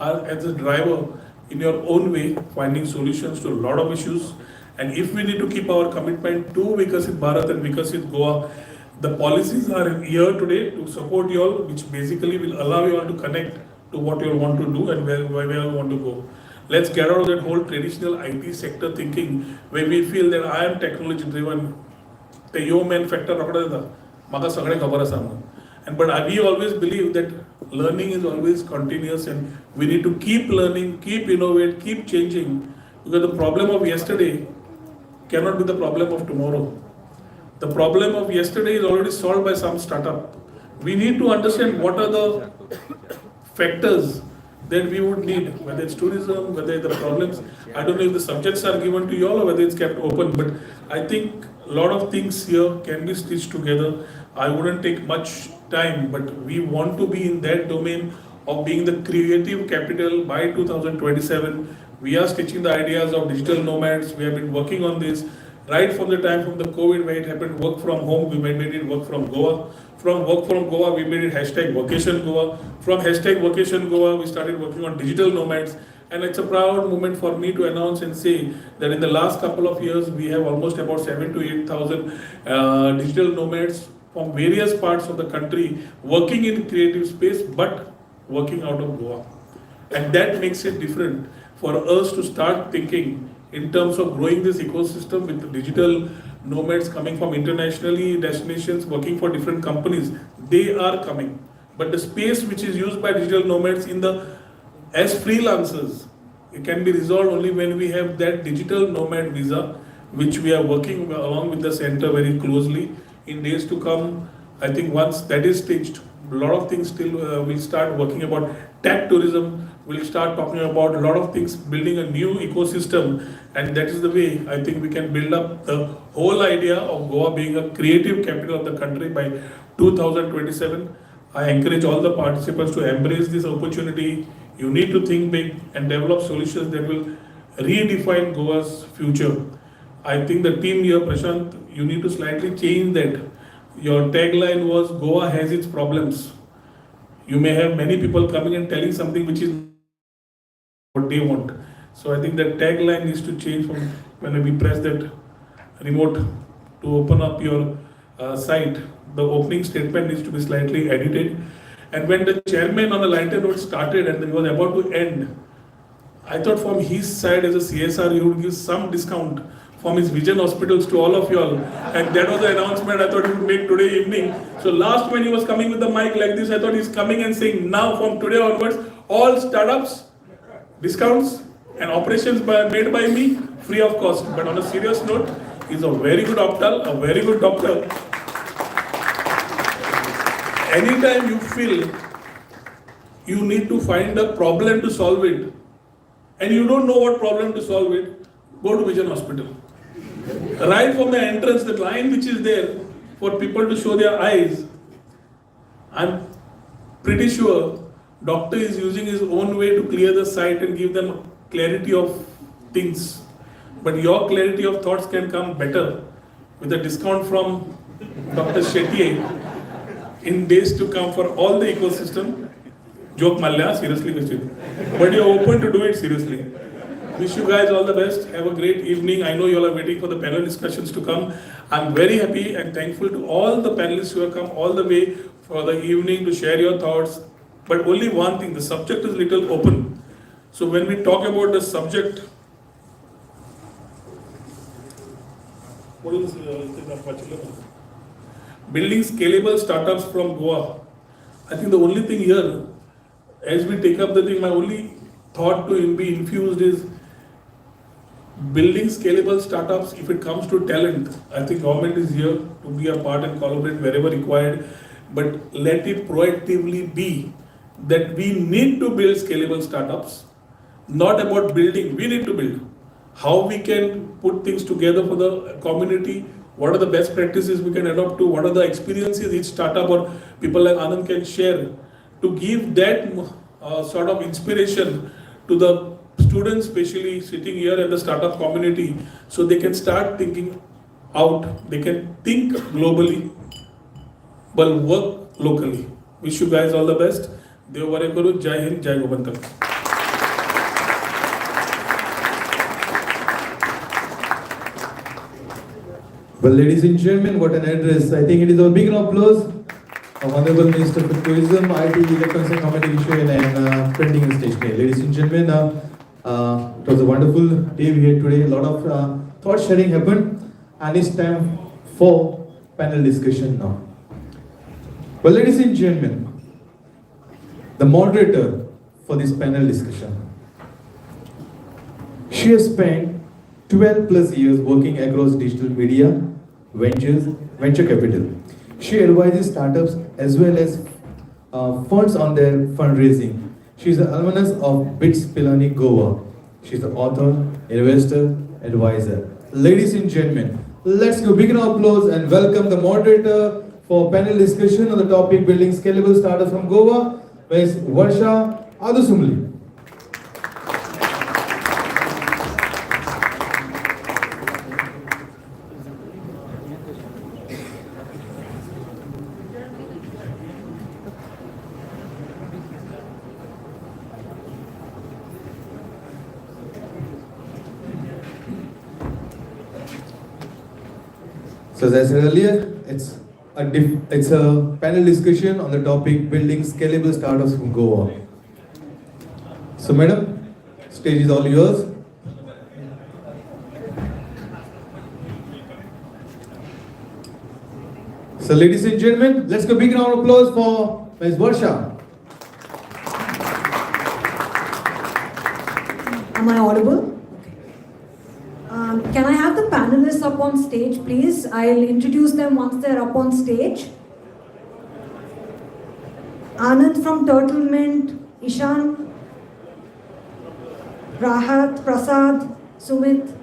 as a driver in your own way, finding solutions to a lot of issues. And if we need to keep our commitment to Vikasit Bharat and Vikasit Goa, the policies are here today to support you all, which basically will allow you all to connect to what you all want to do and where you want to go. Let's get out of that whole traditional IT sector thinking where we feel that I am technology driven. The yo man factor maka sagade khabar asa म्हणून. But we always believe that learning is always continuous and we need to keep learning, keep innovate, keep changing, because the problem of yesterday cannot be the problem of tomorrow. The problem of yesterday is already solved by some startup. We need to understand what are the factors that we would need, whether it's tourism, whether it's the problems. I don't know if the subjects are given to you all or whether it's kept open, but I think a lot of things here can be stitched together. I wouldn't take much time, but we want to be in that domain of being the creative capital by 2027. We are stitching the ideas of digital nomads. We have been working on this right from the time from the COVID where it happened, work from home, we made it work from Goa. From work from Goa, we made it hashtag vacation Goa. From hashtag vacation Goa, we started working on digital nomads. And it's a proud moment for me to announce and say that in the last couple of years, we have almost about 7,000 to 8,000 digital nomads from various parts of the country working in creative space, but working out of Goa. And that makes it different for us to start thinking in terms of growing this ecosystem with the digital nomads coming from internationally destinations, working for different companies. They are coming. But the space which is used by digital nomads as freelancers, it can be resolved only when we have that digital nomad visa, which we are working along with the center very closely. In days to come, I think once that is stitched, a lot of things still will start working about tech tourism. We'll start talking about a lot of things, building a new ecosystem, and that is the way I think we can build up the whole idea of Goa being a creative capital of the country by 2027. I encourage all the participants to embrace this opportunity. You need to think big and develop solutions that will redefine Goa's future. I think the team here, Prashant, you need to slightly change that. Your tagline was Goa has its problems. You may have many people coming and telling something which is what they want. So I think that tagline needs to change from when we press that remote to open up your site. The opening statement needs to be slightly edited. And when the chairman on the lighter note started and then was about to end, I thought from his side as a CSR, he would give some discount from his vision hospitals to all of you all. And that was the announcement I thought he would make today evening. So last when he was coming with the mic like this, I thought he's coming and saying now from today onwards, all startups, discounts and operations made by me, free of cost. But on a serious note, he's a very good optal, a very good doctor. Anytime you feel you need to find a problem to solve it, and you don't know what problem to solve it, go to Vision Hospital. Right from the entrance, the line which is there for people to show their eyes, I'm pretty sure doctor is using his own way to clear the sight and give them clarity of things. But your clarity of thoughts can come better with a discount from Dr. Shetty in days to come for all the ecosystem. Joke malya, seriously, but you're open to do it seriously. Wish you guys all the best. Have a great evening. I know you all are waiting for the panel discussions to come. I'm very happy and thankful to all the panelists who have come all the way for the evening to share your thoughts. But only one thing, the subject is little open. So when we talk about the subject, what is building scalable startups from Goa. I think the only thing here, as we take up the thing, my only thought to be infused is building scalable startups. If it comes to talent, I think government is here to be a part and collaborate wherever required, but let it proactively be that we need to build scalable startups, not about building, we need to build. How we can put things together for the community what are the best practices we can adopt to, what are the experiences each startup or people like Anand can share to give that sort of inspiration to the students, especially sitting here in the startup community, so they can start thinking out, they can think globally, but work locally. Wish you guys all the best. Dev Vare Karu, Jai Hind, Jai UrbanTech. Well, ladies and gentlemen, what an address. I think it is a big applause of Honorable Minister for Tourism, IT, Electronics and Communication and Printing and Stationery. Ladies and gentlemen, it was a wonderful day we had today. A lot of thought sharing happened, and it's time for panel discussion now. Well, ladies and gentlemen, the moderator for this panel discussion, she has spent 12 plus years working across digital media, venture capital. She advises startups as well as funds on their fundraising. She is an alumnus of BITS Pilani Goa. She is the author, investor, advisor. Ladies and gentlemen, let's give a big round of applause and welcome the moderator for panel discussion on the topic building scalable startups from Goa, Ms. Varsha Adusumilli. So as I said earlier, it's a panel discussion on the topic building scalable startups from Goa. So madam, stage is all yours. So ladies and gentlemen, let's give a big round of applause for Ms. Varsha. Am I audible? Can I have the panelists up on stage, please? I'll introduce them once they're up on stage. Anand from Turtlemint, Eshan, Rahat, Prasad, Sumit.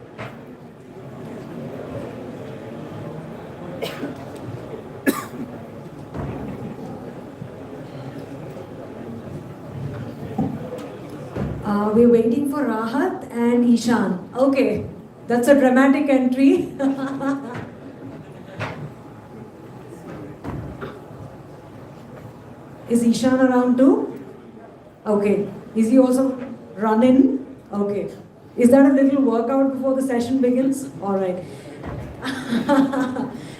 We're waiting for Rahat and Eshan. Okay. That's a dramatic entry. Is Eshan around too? Okay. Is he also running? Okay. Is that a little workout before the session begins? All right.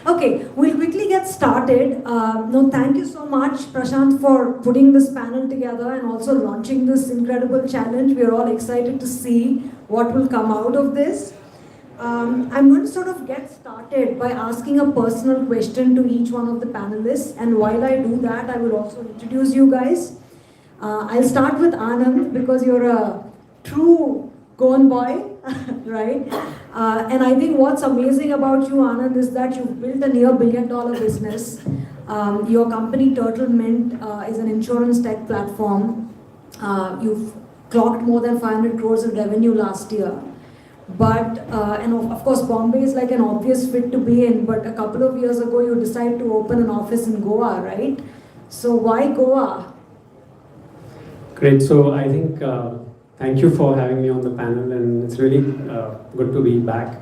Okay, we'll quickly get started. No, thank you so much, Prashant, for putting this panel together and also launching this incredible challenge. We are all excited to see what will come out of this. I'm going to sort of get started by asking a personal question to each one of the panelists, and while I do that, I will also introduce you guys. I'll start with Anand because you're a true Goan boy, right? And I think what's amazing about you, Anand, is that you've built a near $1 billion business. Your company, Turtlemint, is an insurance tech platform. You've clocked more than 500 crores of revenue last year. But, and of course, Bombay is like an obvious fit to be in, but a couple of years ago, you decided to open an office in Goa, right? So why Goa? Great. So I think, thank you for having me on the panel, and it's really good to be back.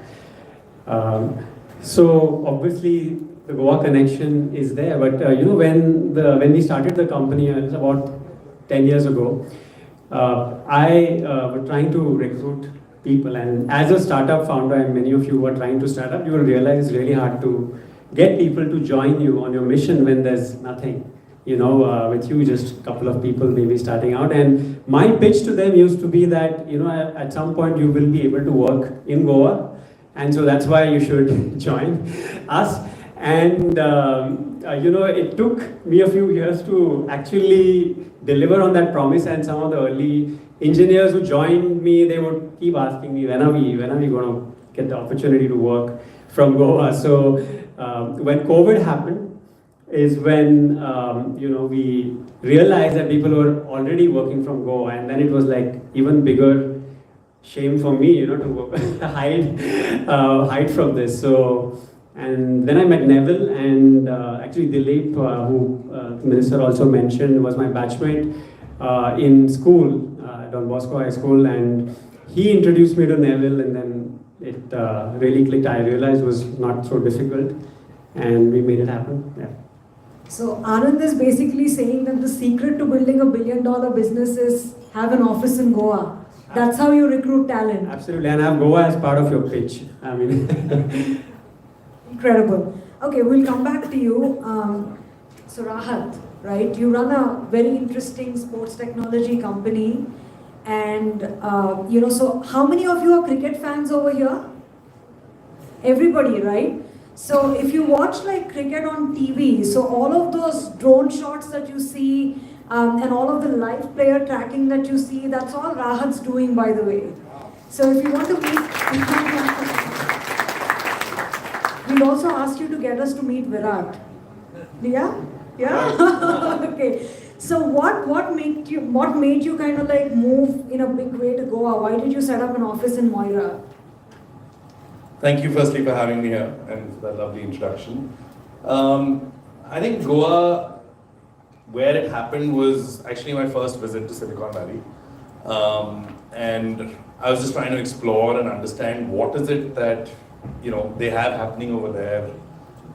So obviously, the Goa connection is there, but you know, when we started the company, it was about 10 years ago, I was trying to recruit people, and as a startup founder, and many of you who are trying to start up, you will realize it's really hard to get people to join you on your mission when there's nothing, you know, with you just a couple of people maybe starting out. And my pitch to them used to be that, you know, at some point you will be able to work in Goa, and so that's why you should join us. And you know, it took me a few years to actually deliver on that promise, and some of the early engineers who joined me, they would keep asking me, when are we going to get the opportunity to work from Goa? So when COVID happened is when you know, we realized that people were already working from Goa, and then it was like even bigger shame for me, you know, to hide from this. So And then I met Neville, and actually Dilip, who the minister also mentioned, was my batchmate in school, Don Bosco High School, and he introduced me to Neville, and then it really clicked. I realized it was not so difficult, and we made it happen. Yeah. So Anand is basically saying that the secret to building a $1 billion business is have an office in Goa. That's how you recruit talent. Absolutely, and have Goa as part of your pitch. I mean, Incredible. Okay, we'll come back to you. So Rahat, right? You run a very interesting sports technology company, and so how many of you are cricket fans over here? Everybody, right? So if you watch like cricket on TV, so all of those drone shots that you see and all of the live player tracking that you see, that's all Rahat's doing, by the way. So if you want to meet, we'll also ask you to get us to meet Virat. Yeah? Yeah? Okay. So what made you kind of like move in a big way to Goa? Why did you set up an office in Moira? Thank you firstly for having me here and for that lovely introduction. I think Goa, where it happened, was actually my first visit to Silicon Valley. And I was just trying to explore and understand what is it that they have happening over there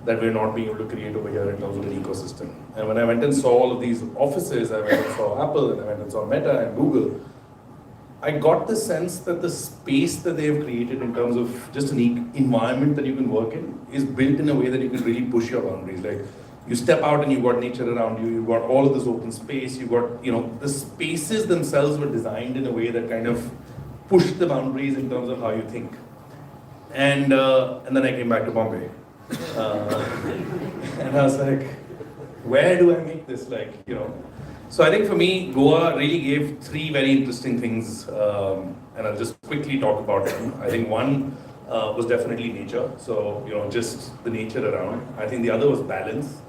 that we're not being able to create over here in terms of an ecosystem. And when I went and saw all of these offices, I went and saw Apple, and I went and saw Meta and Google, I got the sense that the space that they have created in terms of just an environment that you can work in is built in a way that you can really push your boundaries. Like, you step out and you've got nature around you, you've got all of this open space, you've got, the spaces themselves were designed in a way that kind of pushed the boundaries in terms of how you think. And then I came back to Bombay. And I was like, where do I make this, So I think for me, Goa really gave three very interesting things, and I'll just quickly talk about them. I think one was definitely nature, so just the nature around. I think the other was balance,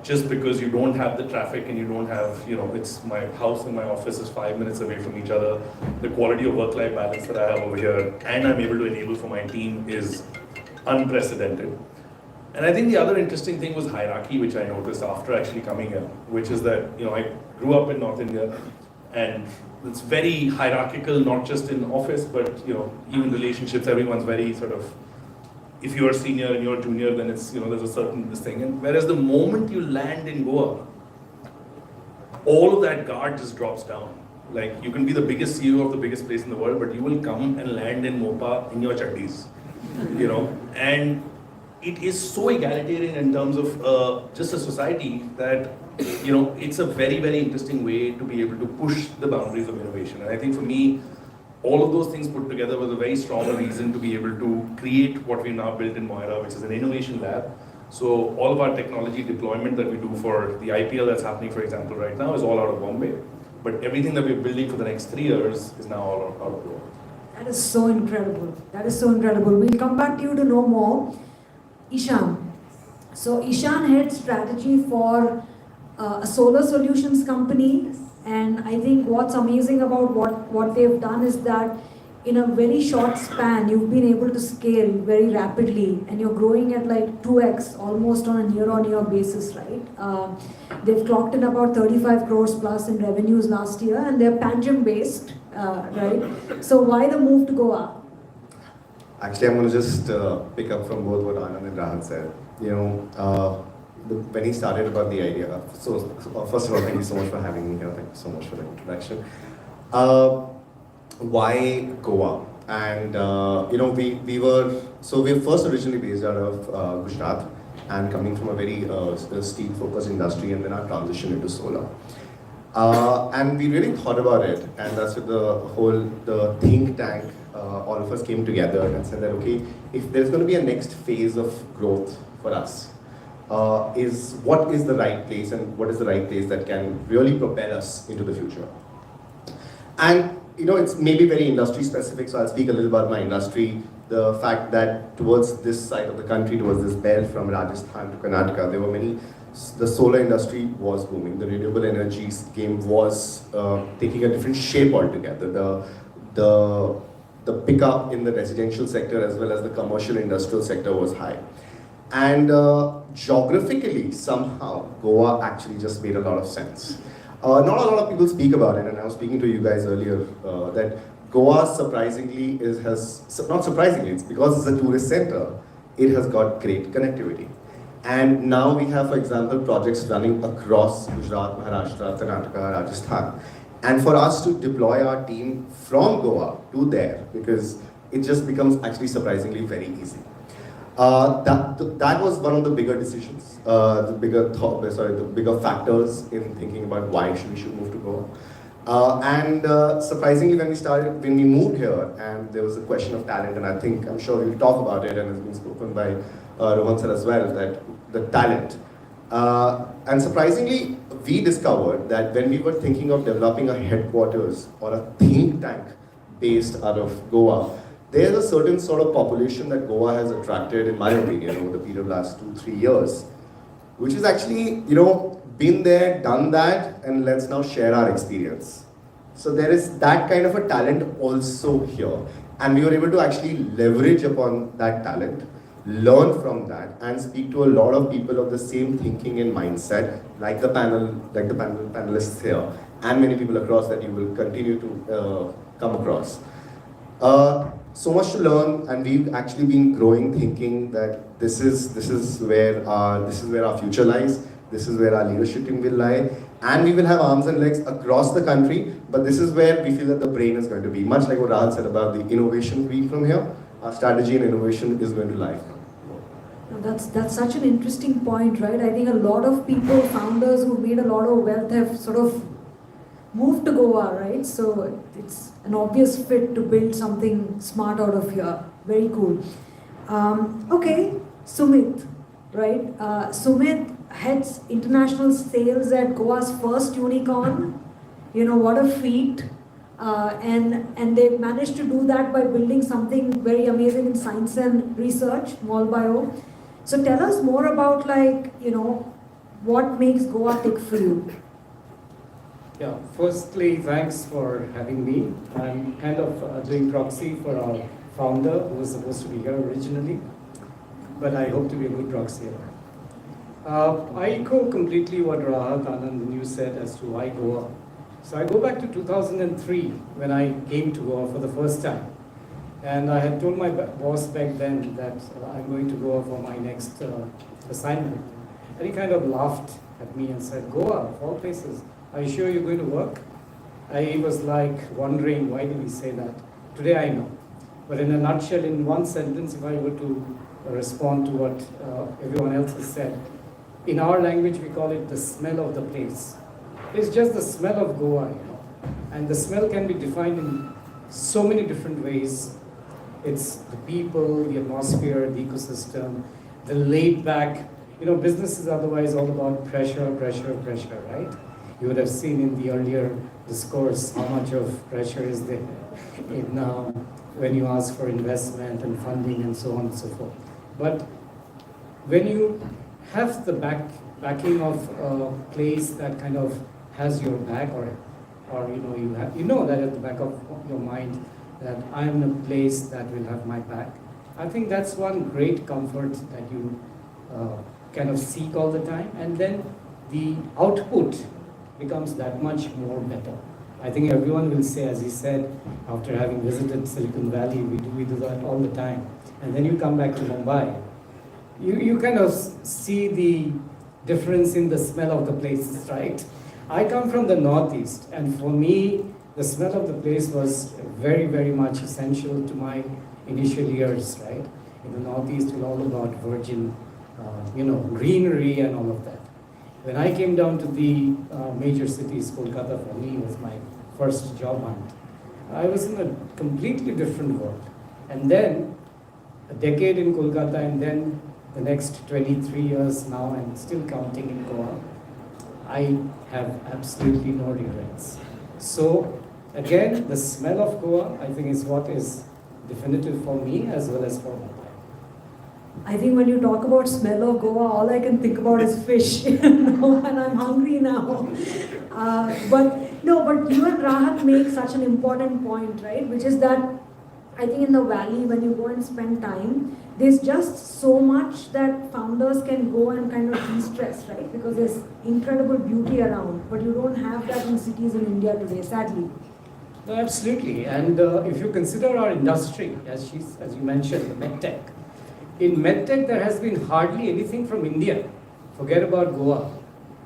just because you don't have the traffic and you don't have, it's my house and my office is 5 minutes away from each other. The quality of work-life balance that I have over here, and I'm able to enable for my team, is unprecedented. And I think the other interesting thing was hierarchy, which I noticed after actually coming here, which is that, I grew up in North India, and it's very hierarchical, not just in office, but, even relationships, everyone's very sort of, if you're senior and you're junior, then it's, there's a certain this thing. And whereas the moment you land in Goa, all of that guard just drops down. Like, you can be the biggest CEO of the biggest place in the world, but you will come and land in Mopa in your chaddis, and it is so egalitarian in terms of just a society that, it's a very, very interesting way to be able to push the boundaries of innovation. And I think for me, all of those things put together was a very strong reason to be able to create what we now built in Moira, which is an innovation lab. So all of our technology deployment that we do for the IPL that's happening, for example, right now is all out of Bombay. But everything that we're building for the next 3 years is now all out of Goa. That is so incredible. That is so incredible. We'll come back to you to know more. Eshan. So Eshan heads strategy for a solar solutions company, and I think what's amazing about what they've done is that in a very short span you've been able to scale very rapidly, and you're growing at like 2x almost on a year-on-year basis, right? They've clocked in about 35 crores plus in revenues last year, and they're Panjim based, right? So why the move to Goa? Actually, I'm going to just pick up from both what Anand and Rahat said. When he started about the idea, so first of all, thank you so much for having me here. Thank you so much for the introduction. Why Goa? And we're first originally based out of Gujarat, and coming from a very steel-focused industry, and then our transition into solar. And we really thought about it, and that's with the think tank. All of us came together and said that, okay, if there's going to be a next phase of growth for us, what is the right place, and what is the right place that can really propel us into the future? And it's maybe very industry specific, so I'll speak a little about my industry. The fact that towards this side of the country, towards this belt from Rajasthan to Karnataka, there were the solar industry was booming. The renewable energy game was taking a different shape altogether. the pickup in the residential sector as well as the commercial industrial sector was high. And geographically, somehow, Goa actually just made a lot of sense. Not a lot of people speak about it, and I was speaking to you guys earlier, that Goa surprisingly not surprisingly, it's because it's a tourist center, it has got great connectivity. And now we have, for example, projects running across Gujarat, Maharashtra, Karnataka, Rajasthan. And for us to deploy our team from Goa to there, because it just becomes actually surprisingly very easy. That was one of the bigger decisions, the bigger factors in thinking about why we should move to Goa. And surprisingly, when we moved here, and there was a question of talent, and I'm sure we'll talk about it, and it's been spoken by Rohan sir as well, that the talent. And surprisingly, we discovered that when we were thinking of developing a headquarters or a think tank based out of Goa, there's a certain sort of population that Goa has attracted, in my opinion, over the period of the last 2-3 years, which is actually, been there, done that, and let's now share our experience. So there is that kind of a talent also here. And we were able to actually leverage upon that talent, learn from that, and speak to a lot of people of the same thinking and mindset, like the panelists here, and many people across that you will continue to come across. So much to learn, and we've actually been growing, thinking that this is where our future lies. This is where our leadership team will lie, and we will have arms and legs across the country. But this is where we feel that the brain is going to be. Much like what Rahat said about the innovation being from here, our strategy and innovation is going to lie from. That's such an interesting point, right? I think a lot of people, founders who made a lot of wealth, have sort of moved to Goa, right? So it's an obvious fit to build something smart out of here. Very cool. Okay, Sumit, right? Sumit heads international sales at Goa's first unicorn. What a feat. And they managed to do that by building something very amazing in science and research, Molbio. So tell us more about what makes Goa tick for you. Yeah, firstly, thanks for having me. I'm kind of doing proxy for our founder who was supposed to be here originally, but I hope to be a good proxy. I echo completely what Rahat, Anand, and you said as to why Goa. So I go back to 2003 when I came to Goa for the first time. And I had told my boss back then that I'm going to Goa for my next assignment. And he kind of laughed at me and said, Goa, of all places, are you sure you're going to work? I was like wondering, why did he say that? Today I know. But in a nutshell, in one sentence, if I were to respond to what everyone else has said, in our language we call it the smell of the place. It's just the smell of Goa, And the smell can be defined in so many different ways. It's the people, the atmosphere, the ecosystem, the laid back. Business is otherwise all about pressure, right? You would have seen in the earlier discourse how much of pressure is there when you ask for investment and funding and so on and so forth. But when you have the backing of a place that kind of has your back, or you know that at the back of your mind that I'm in a place that will have my back. I think that's one great comfort that you kind of seek all the time, and then the output becomes that much more better. I think everyone will say, as he said, after having visited Silicon Valley, we do that all the time. And then you come back to Mumbai, you kind of see the difference in the smell of the places, right? I come from the Northeast, and for me, the smell of the place was very, very much essential to my initial years, right? In the Northeast, it's all about virgin, greenery and all of that. When I came down to the major cities, Kolkata for me was my first job hunt. I was in a completely different world. And then a decade in Kolkata, and then the next 23 years now, and still counting in Goa, I have absolutely no regrets. So again, the smell of Goa, I think, is what is definitive for me as well as for Mumbai. I think when you talk about smell of Goa, all I can think about is fish, and I'm hungry now. But you and Rahat make such an important point, right? Which is that I think in the valley, when you go and spend time, there's just so much that founders can go and kind of de-stress, right? Because there's incredible beauty around, but you don't have that in cities in India today, sadly. No, absolutely. And if you consider our industry, as you mentioned, the medtech, in medtech there has been hardly anything from India. Forget about Goa.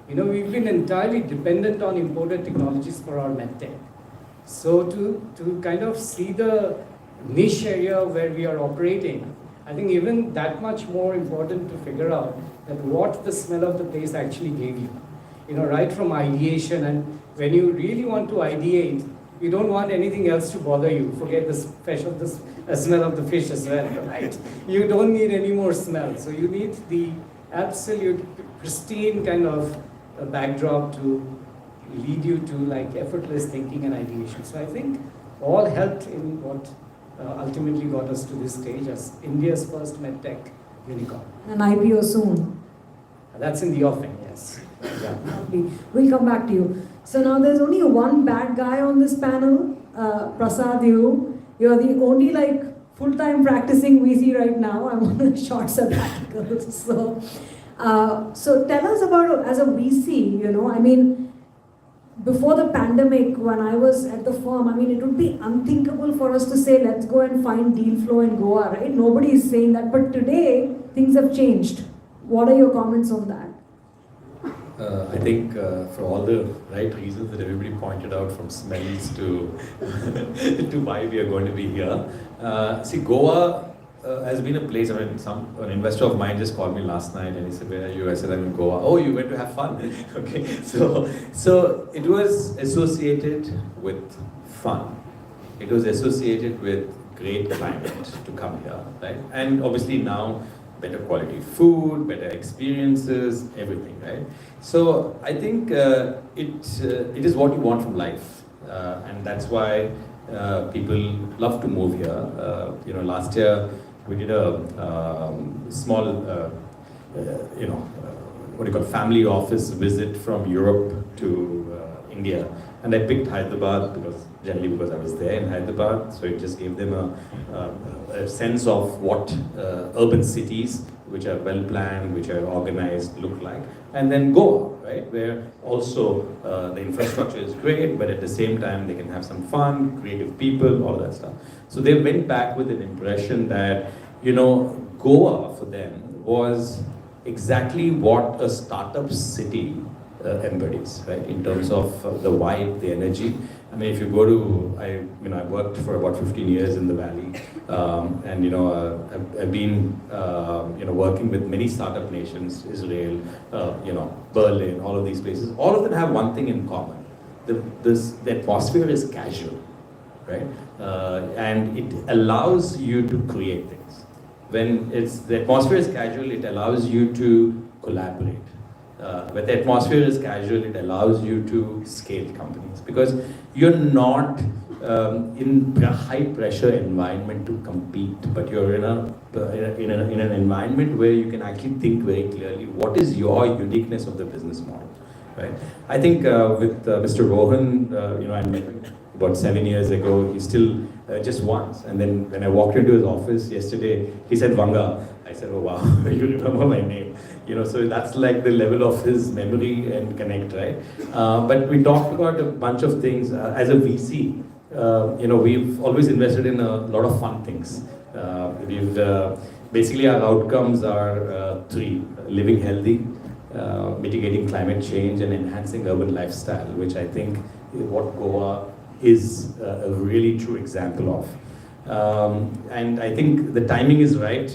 You know, we've been entirely dependent on imported technologies for our medtech. So to kind of see the niche area where we are operating, I think even that much more important to figure out that what the smell of the place actually gave you. You know, right from ideation, and when you really want to ideate, you don't want anything else to bother you. Forget the smell of the fish as well, right? You don't need any more smell. So you need the absolute pristine kind of backdrop to lead you to like effortless thinking and ideation. So I think all helped in what ultimately got us to this stage as India's first medtech unicorn. An IPO soon. That's in the offing, yes. Yeah. We'll come back to you. So now there's only one bad guy on this panel. Prasad, you're the only like full-time practicing VC right now. I'm on a short sabbatical. So tell us about, as a VC, you know, I mean, before the pandemic, when I was at the firm, I mean, it would be unthinkable for us to say, let's go and find deal flow in Goa, right? Nobody is saying that. But today, things have changed. What are your comments on that? I think for all the right reasons that everybody pointed out, from smells to to why we are going to be here. See, Goa has been a place. I mean, an investor of mine just called me last night and he said, "Where are you?" I said, "I'm in Goa." "Oh, you went to have fun?" Okay, so it was associated with fun. It was associated with great climate to come here, right? And obviously now, better quality food, better experiences, everything, right? So I think it is what you want from life, and that's why people love to move here. You know, last year we did a small, what do you call, family office visit from Europe to India, and I picked Hyderabad because I was there in Hyderabad, so it just gave them a sense of what urban cities which are well planned, which are organized, look like. And then Goa, right, where also the infrastructure is great, but at the same time they can have some fun, creative people, all that stuff. So they went back with an impression that, you know, Goa for them was exactly what a startup city embodies, right, in terms of the vibe, the energy. I mean, if you go to, I worked for about 15 years in the Valley, and I've been working with many startup nations, Israel, Berlin, all of these places. All of them have one thing in common: the atmosphere is casual, right, and it allows you to create things. When the atmosphere is casual, it allows you to collaborate. When the atmosphere is casual, it allows you to scale companies, because you're not in a high pressure environment to compete, but you're in an environment where you can actually think very clearly what is your uniqueness of the business model, right? I think with Mr. Rohan, I met him about 7 years ago. He still just once, and then when I walked into his office yesterday, he said Vanga. I said, "Oh wow, you remember my name." So that's like the level of his memory and connect, right? But we talked about a bunch of things. As a VC, we've always invested in a lot of fun things. Basically our outcomes are three: living healthy, mitigating climate change, and enhancing urban lifestyle, which I think is what Goa is a really true example of. And I think the timing is right.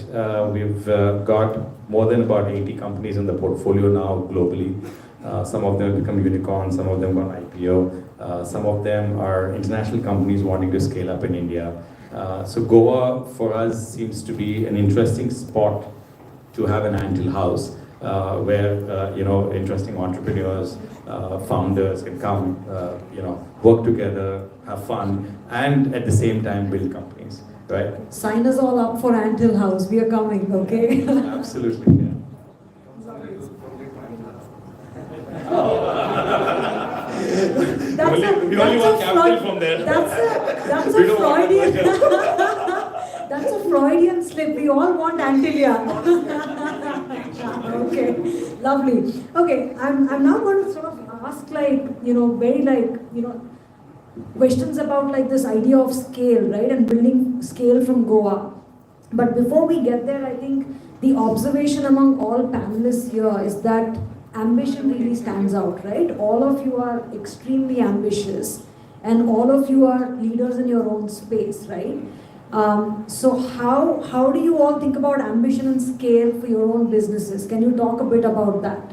We've got more than about 80 companies in the portfolio now globally. Some of them have become unicorns, some of them got IPO, some of them are international companies wanting to scale up in India. So Goa for us seems to be an interesting spot to have an Anthill house, where interesting entrepreneurs, founders can come, work together, have fun, and at the same time build companies, right? Sign us all up for Anthill House. We are coming, okay? Absolutely, yeah. That's a Freudian. That's a Freudian slip. We all want Antilia. Okay, lovely. Okay, I'm now going to sort of ask questions about this idea of scale, right? And building scale from Goa. But before we get there, I think the observation among all panelists here is that ambition really stands out, right? All of you are extremely ambitious and all of you are leaders in your own space, right? So how do you all think about ambition and scale for your own businesses? Can you talk a bit about that?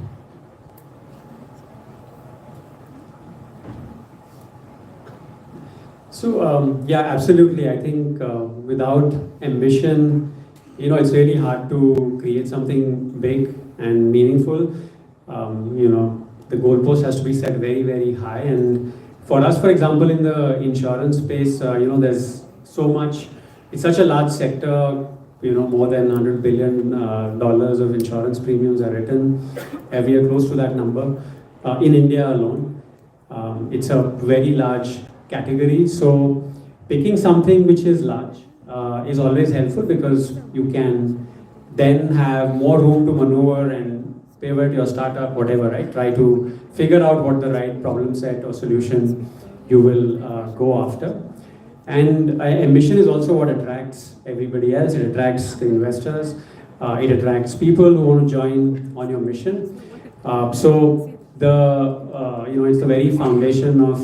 So yeah, absolutely. I think without ambition, it's really hard to create something big and meaningful. The goalpost has to be set very, very high. And for us, for example, in the insurance space, there's so much. It's such a large sector. More than $100 billion of insurance premiums are written every year, close to that number in India alone. It's a very large category. So picking something which is large is always helpful because you can then have more room to maneuver and pivot your startup, whatever, right? Try to figure out what the right problem set or solution you will go after. And ambition is also what attracts everybody else. It attracts the investors. It attracts people who want to join on your mission. So it's the very foundation of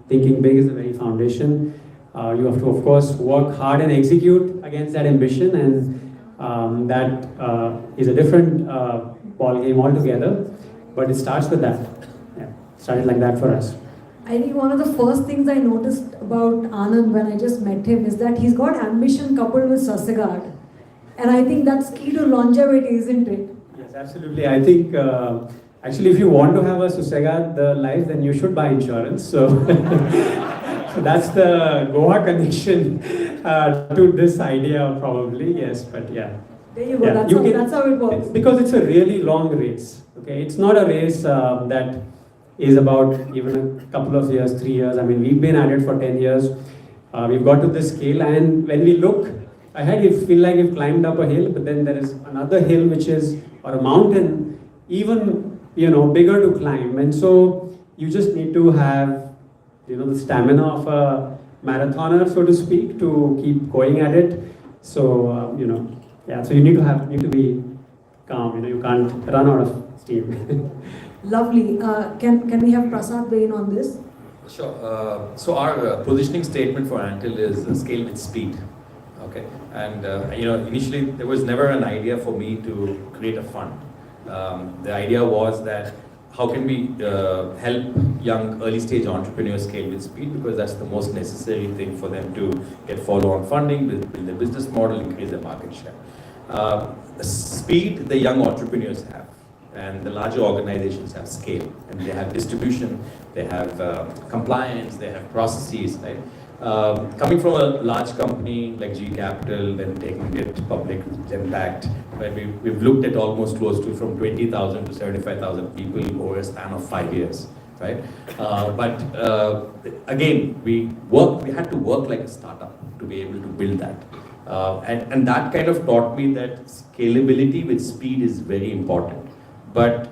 thinking big is the very foundation. You have to, of course, work hard and execute against that ambition, and that is a different ball game altogether. But it starts with that. Yeah, started like that for us. I think one of the first things I noticed about Anand when I just met him is that he's got ambition coupled with Sasagad. And I think that's key to longevity, isn't it? Yes, absolutely. I think actually if you want to have a Susegad life, then you should buy insurance. So, so that's the Goa connection to this idea probably, yes, but yeah. There you go, yeah, that's how it works. Because it's a really long race, okay? It's not a race that is about even a couple of years, 3 years. I mean, we've been at it for 10 years. We've got to this scale, and when we look ahead, you feel like you've climbed up a hill, but then there is another hill or a mountain, even bigger to climb. And so you just need to have the stamina of a marathoner, so to speak, to keep going at it. So yeah, so you need to be calm. You can't run out of steam. Lovely. Can we have Prasad weigh in on this? Sure. So our positioning statement for Anthill is scale with speed. Okay. And initially there was never an idea for me to create a fund. The idea was that how can we help young early stage entrepreneurs scale with speed, because that's the most necessary thing for them to get follow-on funding, build their business model, increase their market share. Speed the young entrepreneurs have, and the larger organizations have scale, and they have distribution, they have compliance, they have processes, right? Coming from a large company like G Capital, then taking it public, Impact, where we've looked at almost close to from 20,000 to 75,000 people over a span of 5 years, right? But again, we had to work like a startup to be able to build that. And that kind of taught me that scalability with speed is very important. But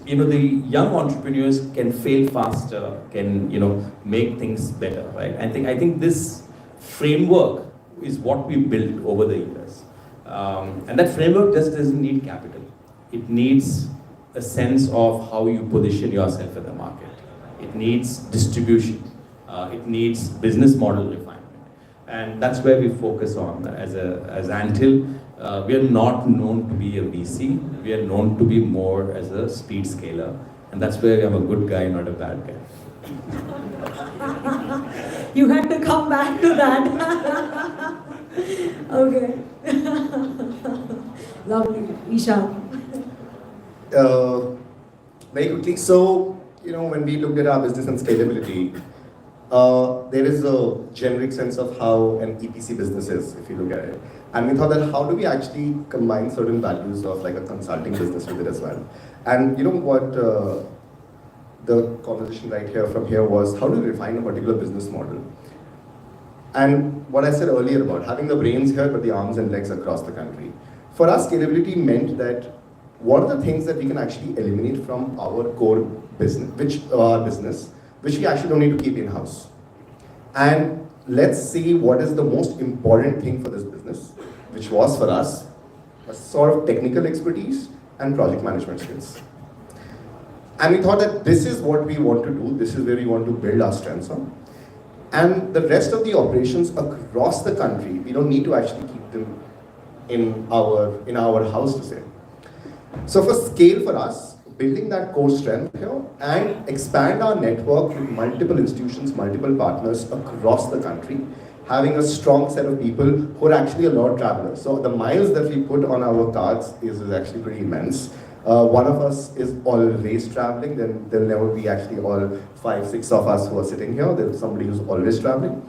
the young entrepreneurs can fail faster, can make things better, right? I think this framework is what we built over the years, and that framework just doesn't need capital. It needs a sense of how you position yourself in the market. It needs distribution. It needs business model refinement, and that's where we focus on as Anthill. We are not known to be a VC. We are known to be more as a speed scaler. And that's where I'm a good guy, not a bad guy. You had to come back to that. Okay. Lovely. Eshan. Very quickly. So, when we looked at our business and scalability, there is a generic sense of how an EPC business is, if you look at it. And we thought that how do we actually combine certain values of like a consulting business with it as well. And what the conversation right here from here was, how do we refine a particular business model? And what I said earlier about having the brains here but the arms and legs across the country. For us, scalability meant that what are the things that we can actually eliminate from our core business, which we actually don't need to keep in-house. And let's see what is the most important thing for this business, which was for us a sort of technical expertise and project management skills. And we thought that this is what we want to do, this is where we want to build our strengths on. And the rest of the operations across the country, we don't need to actually keep them in our house to say. So for scale for us, building that core strength here and expand our network with multiple institutions, multiple partners across the country, having a strong set of people who are actually a lot of travelers. So the miles that we put on our cards is actually pretty immense. One of us is always traveling, then there'll never be actually all 5, 6 of us who are sitting here. There's somebody who's always traveling.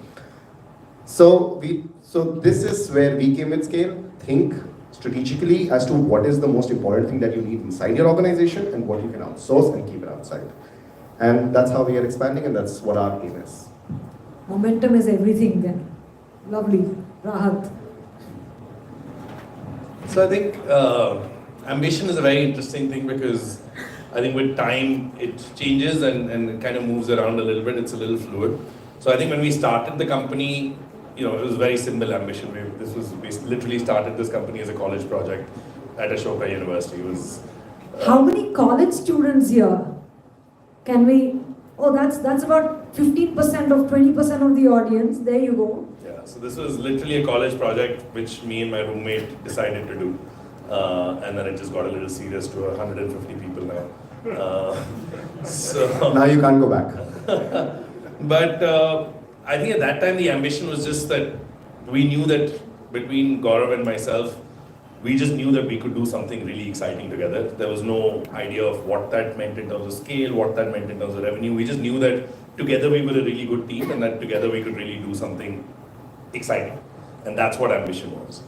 So this is where we came with scale. Think strategically as to what is the most important thing that you need inside your organization and what you can outsource and keep it outside. And that's how we are expanding, and that's what our aim is. Momentum is everything then. Lovely. Rahat. So I think ambition is a very interesting thing because I think with time it changes and it kind of moves around a little bit. It's a little fluid. So I think when we started the company, it was very simple ambition. We literally started this company as a college project at Ashoka University. It was. How many college students here? Can we? Oh, that's about 15% of 20% of the audience. There you go. Yeah. So this was literally a college project which me and my roommate decided to do, and then it just got a little serious to 150 people now. So now you can't go back. But. I think at that time the ambition was just that we knew that between Gaurav and myself, we just knew that we could do something really exciting together. There was no idea of what that meant in terms of scale, what that meant in terms of revenue. We just knew that together we were a really good team and that together we could really do something exciting. And that's what ambition was.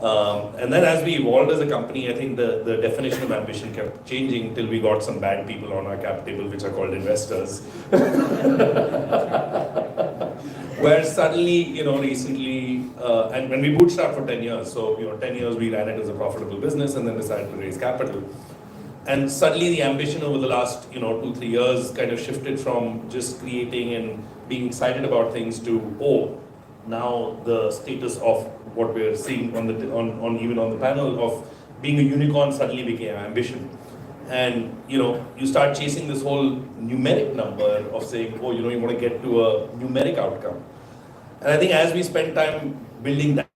And then as we evolved as a company, I think the definition of ambition kept changing till we got some bad people on our cap table, which are called investors. Where suddenly, recently, and when we bootstrapped for 10 years, so 10 years we ran it as a profitable business and then decided to raise capital. And suddenly the ambition over the last 2-3 years kind of shifted from just creating and being excited about things to now the status of what we're seeing even on the panel of being a unicorn suddenly became ambition. And you start chasing this whole numeric number of saying, you want to get to a numeric outcome. And I think as we spend time building that,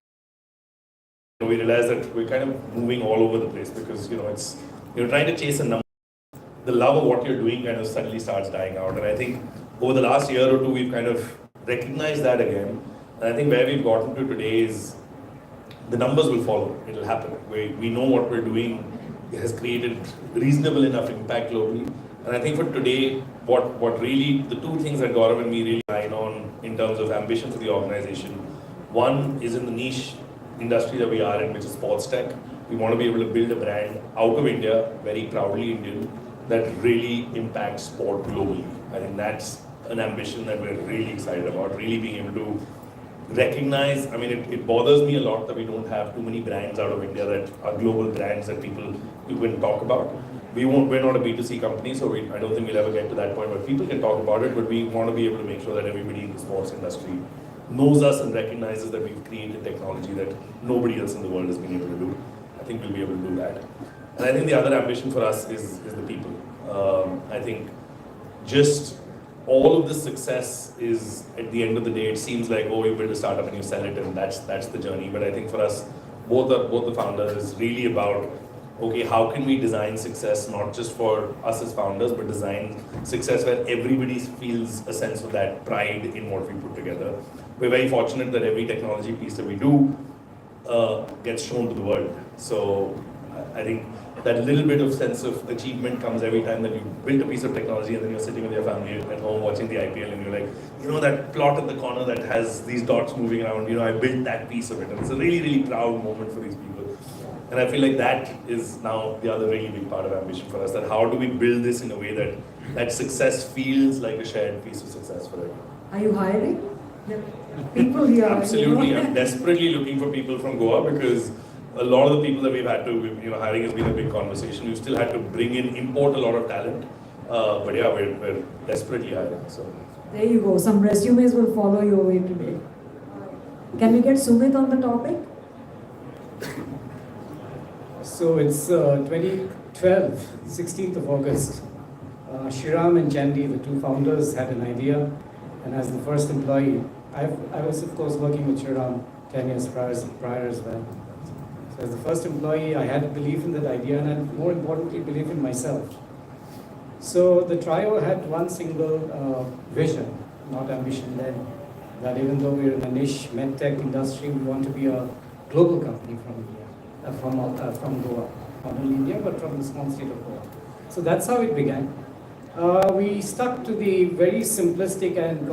we realize that we're kind of moving all over the place because it's you're trying to chase a number. The love of what you're doing kind of suddenly starts dying out. And I think over the last year or two, we've kind of recognized that again. And I think where we've gotten to today is the numbers will follow. It'll happen. We know what we're doing has created reasonable enough impact globally. And I think for today, what really, the two things that Gaurav and me really align on in terms of ambition for the organization, one is in the niche industry that we are in, which is sports tech. We want to be able to build a brand out of India, very proudly Indian, that really impacts sport globally. I think that's an ambition that we're really excited about, really being able to recognize. I mean, it bothers me a lot that we don't have too many brands out of India that are global brands that people can talk about. We're not a B2C company, so I don't think we'll ever get to that point where people can talk about it, but we want to be able to make sure that everybody in the sports industry knows us and recognizes that we've created technology that nobody else in the world has been able to do. I think we'll be able to do that. And I think the other ambition for us is the people. I think just all of this success is, at the end of the day, it seems like, you build a startup and you sell it and that's the journey. But I think for us, both the founders is really about, how can we design success not just for us as founders, but design success where everybody feels a sense of that pride in what we put together. We're very fortunate that every technology piece that we do gets shown to the world. So I think that little bit of sense of achievement comes every time that you build a piece of technology and then you're sitting with your family at home watching the IPL and you're like, that plot in the corner that has these dots moving around, I built that piece of it. And it's a really, really proud moment for these people. And I feel like that is now the other really big part of ambition for us, that how do we build this in a way that success feels like a shared piece of success for everyone. Are you hiring? People here. Absolutely, You know? I'm desperately looking for people from Goa because a lot of the people that we've had to, hiring has been a big conversation. We've still had to import a lot of talent. But yeah, we're desperately hiring. So There you go. Some resumes will follow your way today. Can we get Sumit on the topic? So it's 2012, 16th of August. Shriram and Chandy, the two founders, had an idea, and as the first employee, I was of course working with Shriram 10 years prior as well. So as the first employee, I had a belief in that idea, and I, more importantly, belief in myself. So the trio had one single vision, not ambition then, that even though we're in a niche medtech industry, we want to be a global company from India, from Goa, not only India, but from the small state of Goa. So that's how it began. We stuck to the very simplistic and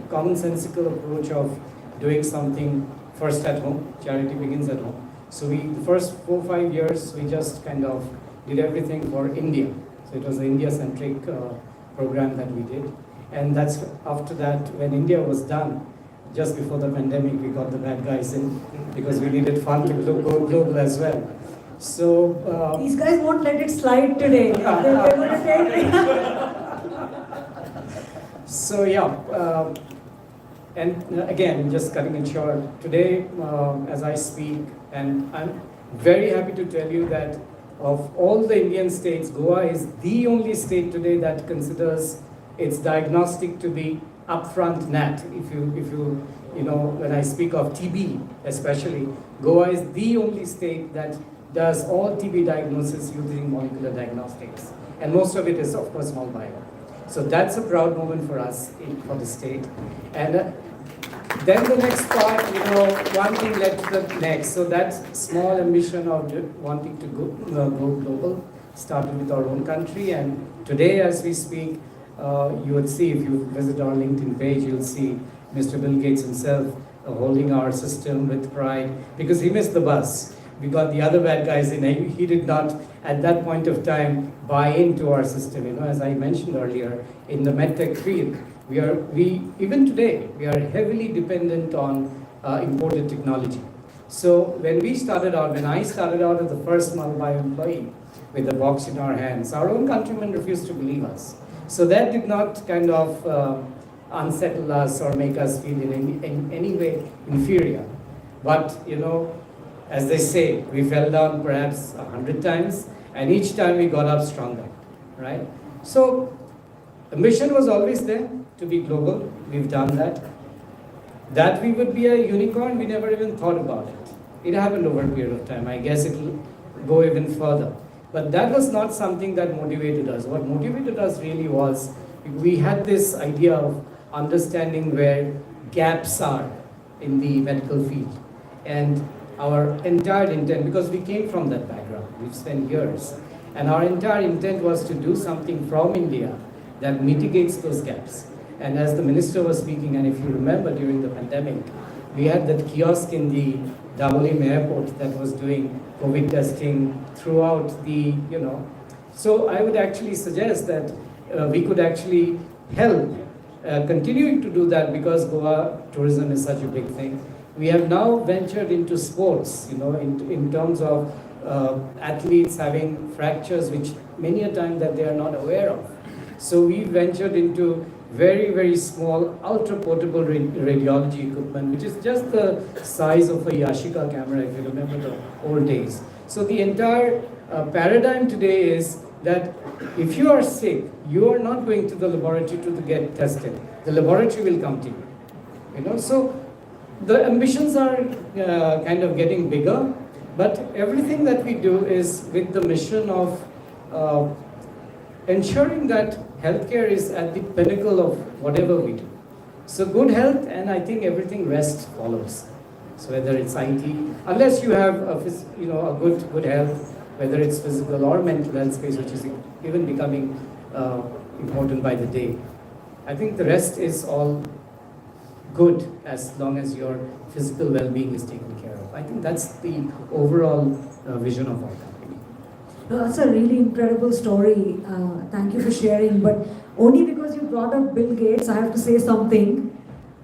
commonsensical approach of doing something first at home. Charity begins at home. So the first 4-5 years, we just kind of did everything for India. So it was an India-centric program that we did. And that's after that, when India was done, just before the pandemic, we got the bad guys in because we needed fun to go global as well. So these guys won't let it slide today. They're going to take. So yeah, and again, just cutting it short, today as I speak, and I'm very happy to tell you that of all the Indian states, Goa is the only state today that considers its diagnostic to be upfront NAT. If you when I speak of TB especially, Goa is the only state that does all TB diagnosis using molecular diagnostics. And most of it is, of course, small bio. So that's a proud moment for us, for the state. And then the next part, one thing led to the next. So that small ambition of wanting to go global started with our own country. And today, as we speak, you would see, if you visit our LinkedIn page, you'll see Mr. Bill Gates himself holding our system with pride because he missed the bus. We got the other bad guys in. He did not, at that point of time, buy into our system. As I mentioned earlier, in the medtech field, even today, we are heavily dependent on imported technology. So when I started out as the first Molbio employee with the box in our hands, our own countrymen refused to believe us. So that did not kind of unsettle us or make us feel in any way inferior. But, as they say, we fell down perhaps 100 times, and each time we got up stronger, right? So the mission was always there to be global. We've done that. That we would be a unicorn, we never even thought about it. It happened over a period of time. I guess it will go even further. But that was not something that motivated us. What motivated us really was we had this idea of understanding where gaps are in the medical field. And our entire intent, because we came from that background, we've spent years, and our entire intent was to do something from India that mitigates those gaps. And as the minister was speaking, and if you remember during the pandemic, we had that kiosk in the Dabolim airport that was doing COVID testing throughout the, So I would actually suggest that we could actually help continuing to do that because Goa tourism is such a big thing. We have now ventured into sports, in terms of athletes having fractures, which many a time that they are not aware of. So we ventured into very, very small, ultra-portable radiology equipment, which is just the size of a Yashica camera, if you remember the old days. So the entire paradigm today is that if you are sick, you are not going to the laboratory to get tested. The laboratory will come to you. So the ambitions are kind of getting bigger, but everything that we do is with the mission of ensuring that healthcare is at the pinnacle of whatever we do. So good health, and I think everything rest follows. So whether it's IT, unless you have a good health, whether it's physical or mental health space, which is even becoming important by the day, I think the rest is all good as long as your physical well-being is taken care of. I think that's the overall vision of our company. No, that's a really incredible story. Thank you for sharing. But only because you brought up Bill Gates, I have to say something.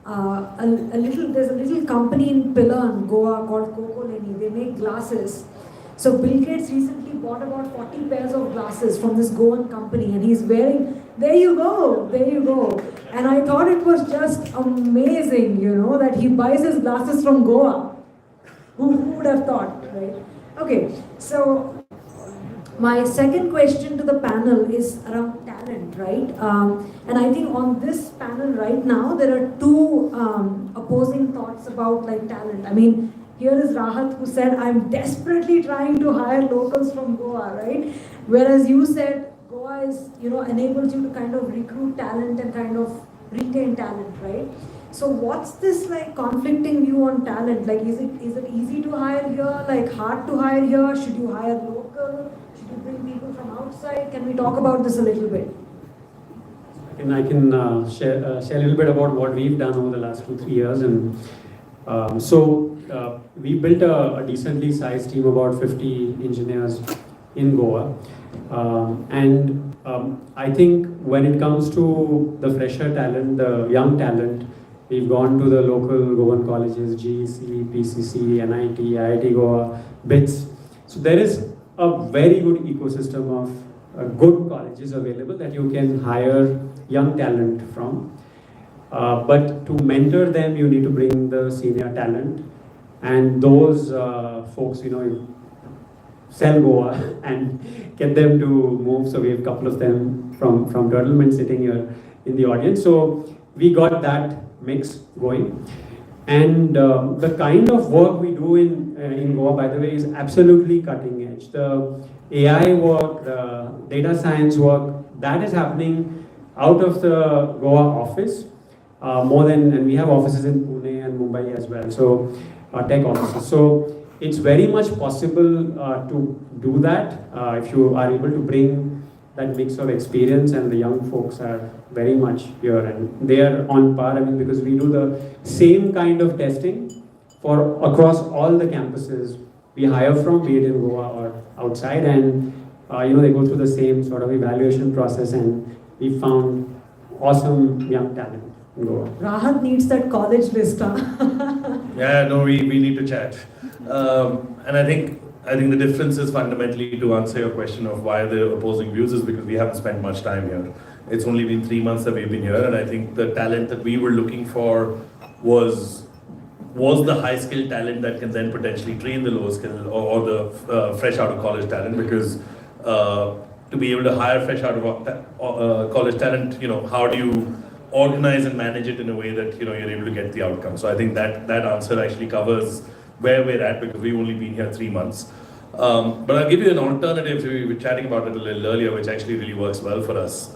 there's a little company in Pillar in Goa called Cocoleni. They make glasses. So Bill Gates recently bought about 40 pairs of glasses from this Goan company, and he's wearing, there you go. And I thought it was just amazing, that he buys his glasses from Goa. Who would have thought, right? Okay, so my second question to the panel is around talent, right? And I think on this panel right now, there are two opposing thoughts about talent. I mean, here is Rahat who said, I'm desperately trying to hire locals from Goa, right? Whereas you said Goa is, enables you to kind of recruit talent and kind of retain talent, right? So what's this conflicting view on talent? Is it easy to hire here? Hard to hire here? Should you hire local? Should you bring people from outside? Can we talk about this a little bit? I can share a little bit about what we've done over the last 2-3 years. And we built a decently sized team, about 50 engineers in Goa. I think when it comes to the fresher talent, the young talent, we've gone to the local Goan colleges, GEC, PCC, NIT, IIT Goa, BITS. So there is a very good ecosystem of good colleges available that you can hire young talent from. But to mentor them, you need to bring the senior talent. And those folks, sell Goa and get them to move. So we have a couple of them from Turtlemint sitting here in the audience. So we got that mix going. And the kind of work we do in Goa, by the way, is absolutely cutting edge. The AI work, the data science work, that is happening out of the Goa office and we have offices in Pune and Mumbai as well. So tech offices. So it's very much possible to do that if you are able to bring that mix of experience, and the young folks are very much here and they are on par. Because we do the same kind of testing for across all the campuses we hire from, be it in Goa or outside, and they go through the same sort of evaluation process, and we found awesome young talent in Goa. Rahat needs that college list, huh? Yeah, no, we need to chat. And I think the difference is fundamentally, to answer your question of why the opposing views, is because we haven't spent much time here. It's only been 3 months that we've been here, and I think the talent that we were looking for was the high skill talent that can then potentially train the low skill or the fresh out of college talent, because to be able to hire fresh out of college talent, how do you organize and manage it in a way that you're able to get the outcome? So I think that answer actually covers where we're at, because we've only been here 3 months. But I'll give you an alternative. We were chatting about it a little earlier, which actually really works well for us.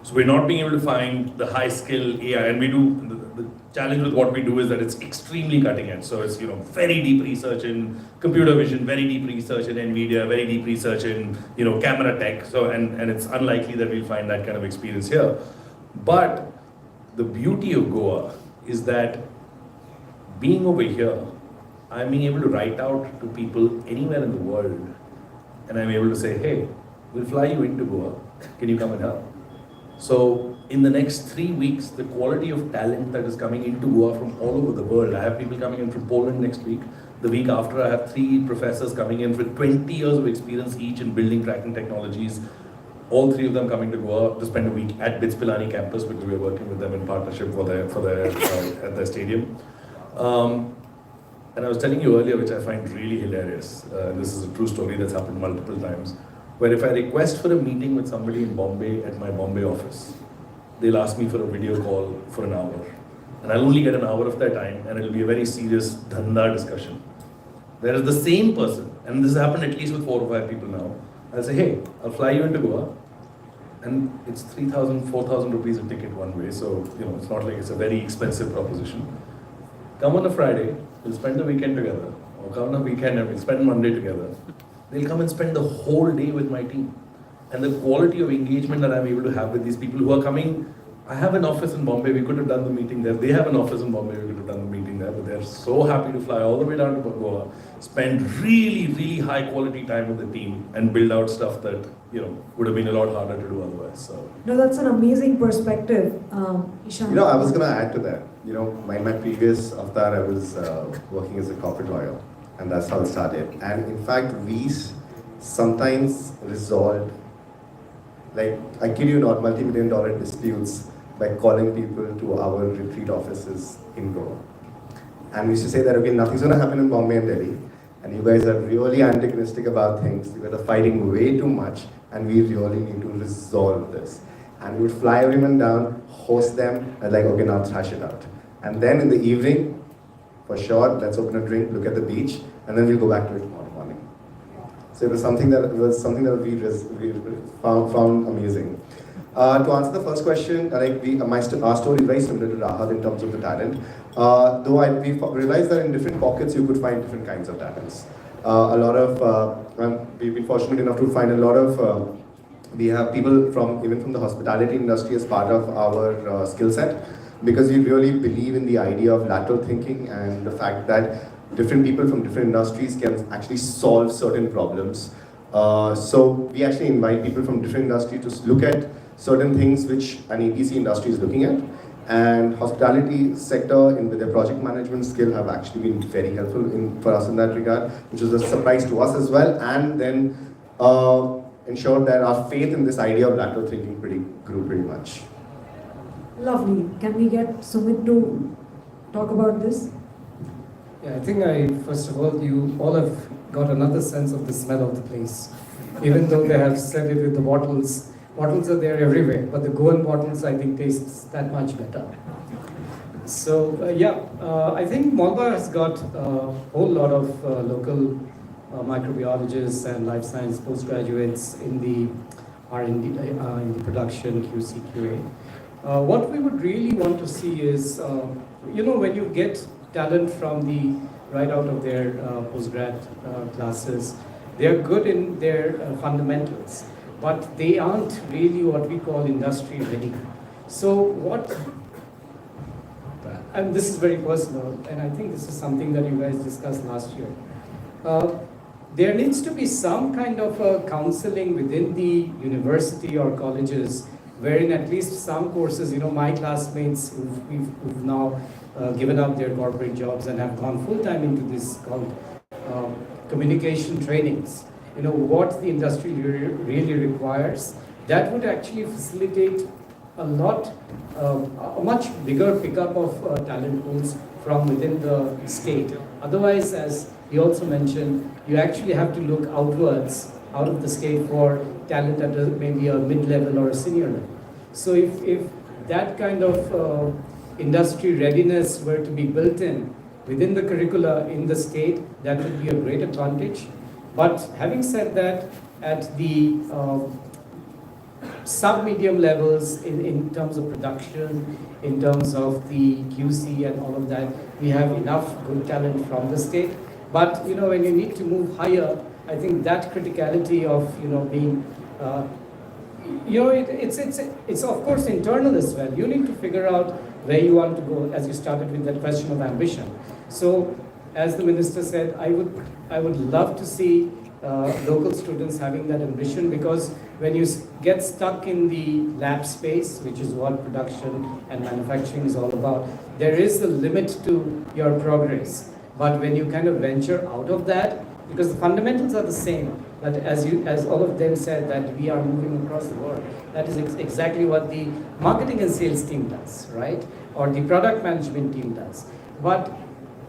So we're not being able to find the high skill AI, and we do, the challenge with what we do is that it's extremely cutting edge. So it's very deep research in computer vision, very deep research in NVIDIA, very deep research in camera tech. So and it's unlikely that we'll find that kind of experience here. But the beauty of Goa is that being over here, I'm being able to write out to people anywhere in the world, and I'm able to say, hey, we'll fly you into Goa. Can you come and help? So in the next 3 weeks, the quality of talent that is coming into Goa from all over the world. I have people coming in from Poland next week. The week after, I have 3 professors coming in with 20 years of experience each in building tracking technologies. All 3 of them coming to Goa to spend a week at BITS Pilani campus, because we're working with them in partnership for their at their stadium. And I was telling you earlier, which I find really hilarious, this is a true story that's happened multiple times, where if I request for a meeting with somebody in Bombay at my Bombay office, they'll ask me for a video call for an hour. And I'll only get an hour of their time, and it'll be a very serious dhanda discussion. Whereas the same person, and this has happened at least with 4 or 5 people now, I'll say, hey, I'll fly you into Goa, and it's 3,000, 4,000 rupees a ticket one way, so it's not like it's a very expensive proposition. Come on a Friday, we'll spend the weekend together, or come on a weekend and we'll spend Monday together. They'll come and spend the whole day with my team. And the quality of engagement that I'm able to have with these people who are coming I have an office in Bombay, we could have done the meeting there. They have an office in Bombay, we could have done the meeting there. But they're so happy to fly all the way down to Goa, spend really, really high quality time with the team and build out stuff that, would have been a lot harder to do otherwise. So. No, that's an amazing perspective, Eshan. I was going to add to that. My previous avatar, I was working as a corporate lawyer, and that's how it started. And in fact, we sometimes resolved, like, I kid you not, multi-million-dollar disputes by calling people to our retreat offices in Goa. And we used to say that, okay, nothing's going to happen in Bombay and Delhi, and you guys are really antagonistic about things, you guys are fighting way too much, and we really need to resolve this. And we would fly everyone down, host them, and like, okay, now thrash it out. And then in the evening, for sure, let's open a drink, look at the beach, and then we'll go back to it tomorrow morning. So it was something that we found amazing. To answer the first question, our story is very similar to Rahat in terms of the talent. Though we realized that in different pockets you could find different kinds of talents. We've been fortunate enough to find a lot of. We have people even from the hospitality industry as part of our skill set, because we really believe in the idea of lateral thinking and the fact that different people from different industries can actually solve certain problems. So we actually invite people from different industries to look at certain things which an EPC industry is looking at. And hospitality sector with their project management skill have actually been very helpful for us in that regard, which was a surprise to us as well. And then ensured that our faith in this idea of lateral thinking grew pretty much. Lovely. Can we get Sumit to talk about this? Yeah, I think first of all, you all have got another sense of the smell of the place. Even though they have said it with the bottles are there everywhere, but the Goan bottles, I think, tastes that much better. So, I think Molbio has got a whole lot of local microbiologists and life science postgraduates in the R&D, in the production, QC, QA. What we would really want to see is, when you get talent from right out of their postgrad classes, they are good in their fundamentals, but they aren't really what we call industry ready. So and this is very personal, and I think this is something that you guys discussed last year. There needs to be some kind of a counseling within the university or colleges, wherein at least some courses, my classmates who've now given up their corporate jobs and have gone full-time into this called communication trainings, what the industry really requires, that would actually facilitate a much bigger pickup of talent pools from within the state. Otherwise, as he also mentioned, you actually have to look outwards, out of the state, for talent at maybe a mid-level or a senior level. So if that kind of industry readiness were to be built in within the curricula in the state, that would be a great advantage. But having said that, at the sub-medium levels in terms of production, in terms of the QC and all of that, we have enough good talent from the state. But when you need to move higher, I think that criticality of being it's of course internal as well. You need to figure out where you want to go, as you started with that question of ambition. So, as the minister said, I would love to see local students having that ambition, because when you get stuck in the lab space, which is what production and manufacturing is all about, there is a limit to your progress. But when you kind of venture out of that, because the fundamentals are the same, but as all of them said, that we are moving across the world, that is exactly what the marketing and sales team does, right? Or the product management team does. But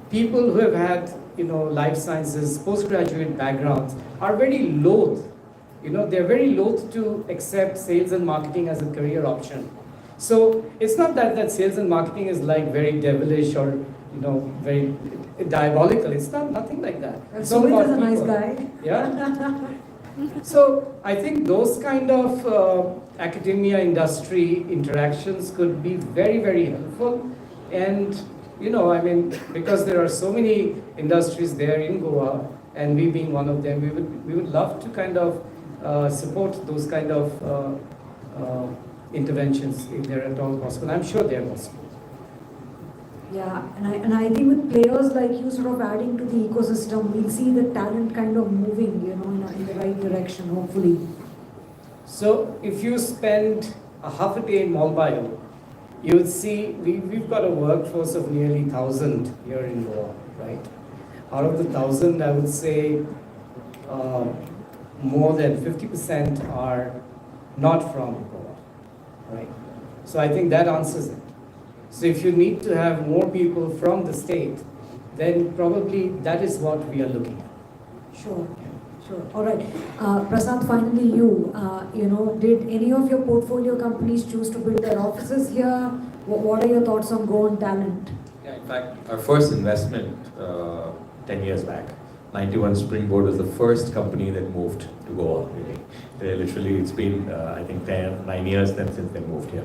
people who have had life sciences postgraduate backgrounds are very loath. They're very loath to accept sales and marketing as a career option. So it's not that sales and marketing is like very devilish or very diabolical. It's nothing like that. And Sumit is a nice guy. Yeah. So I think those kind of academia industry interactions could be very, very helpful. And because there are so many industries there in Goa, and we being one of them, we would love to kind of support those kind of interventions if they're at all possible. I'm sure they're possible. Yeah, and I think with players like you sort of adding to the ecosystem, we'll see the talent kind of moving, in the right direction, hopefully. So if you spend a half a day in Molbio, you would see we've got a workforce of nearly 1,000 here in Goa, right? Out of the 1,000, I would say more than 50% are not from Goa, right? So I think that answers it. So if you need to have more people from the state, then probably that is what we are looking at. Sure. All right. Prasad, finally you, did any of your portfolio companies choose to build their offices here? What are your thoughts on Go on talent? Yeah, in fact, our first investment 10 years back, 91 Springboard was the first company that moved to Goa, really. Literally, it's been, I think, 9 years since they moved here.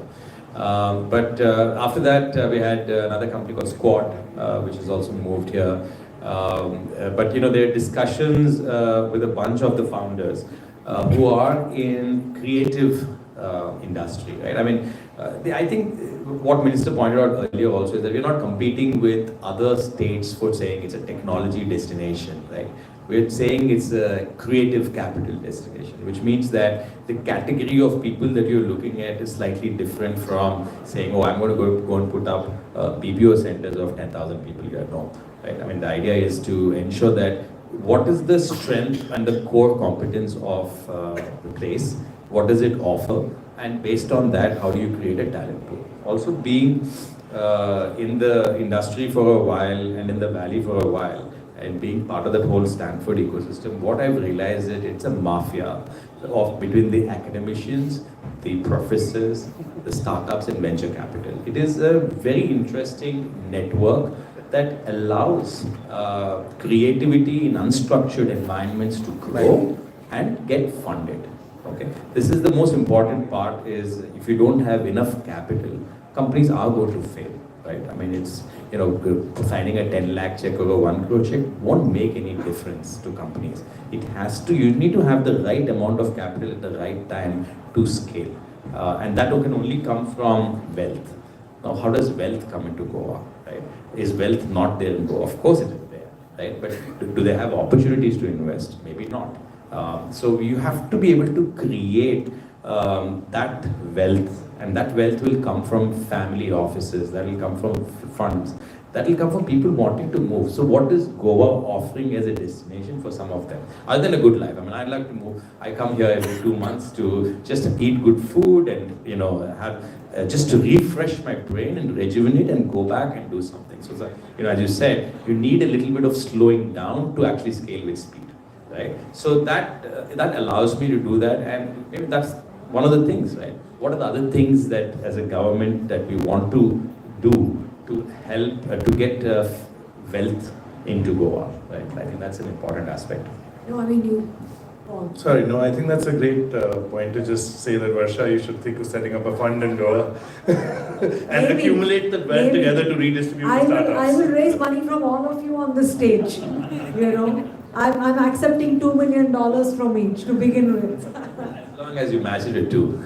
But after that, we had another company called Squad, which has also moved here. But there are discussions with a bunch of the founders who are in creative industry, right? I mean, I think what Minister pointed out earlier also is that we're not competing with other states for saying it's a technology destination, right? We're saying it's a creative capital destination, which means that the category of people that you're looking at is slightly different from saying, oh, I'm going to go and put up PPO centers of 10,000 people here. No, right? I mean, the idea is to ensure that what is the strength and the core competence of the place, what does it offer, and based on that, how do you create a talent pool? Also being in the industry for a while and in the valley for a while, and being part of that whole Stanford ecosystem, what I've realized is it's a mafia between the academicians, the professors, the startups and venture capital. It is a very interesting network that allows creativity in unstructured environments to grow and get funded. Okay, this is the most important part. Is if you don't have enough capital, companies are going to fail. Right? I mean, it's, signing a 10 lakh check or a 1 crore check won't make any difference to companies. You need to have the right amount of capital at the right time to scale. And that can only come from wealth. Now, how does wealth come into Goa, right? Is wealth not there in Goa? Of course it is there, right? But do they have opportunities to invest? Maybe not. So you have to be able to create that wealth, and that wealth will come from family offices, that will come from funds, that will come from people wanting to move. So what is Goa offering as a destination for some of them? Other than a good life. I mean, I'd like to move. I come here every 2 months to just eat good food and, have just to refresh my brain and rejuvenate and go back and do something. So, as you said, you need a little bit of slowing down to actually scale with speed, right? So that allows me to do that, and maybe that's one of the things, right? What are the other things that as a government that we want to do to help to get wealth into Goa, right? I think that's an important aspect. No, I mean you. Paul. Sorry, no, I think that's a great point to just say that, Varsha, you should think of setting up a fund in Goa and accumulate the wealth together to redistribute to startups. I will raise money from all of you on this stage, I'm accepting $2 million from each to begin with. As long as you match it with 2.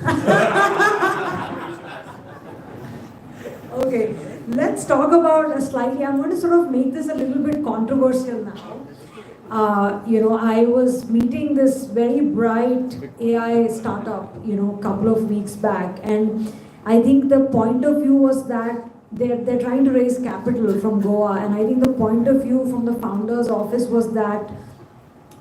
Okay, let's talk about I'm going to sort of make this a little bit controversial now. I was meeting this very bright AI startup, a couple of weeks back, and I think the point of view was that they're trying to raise capital from Goa, and I think the point of view from the founder's office was that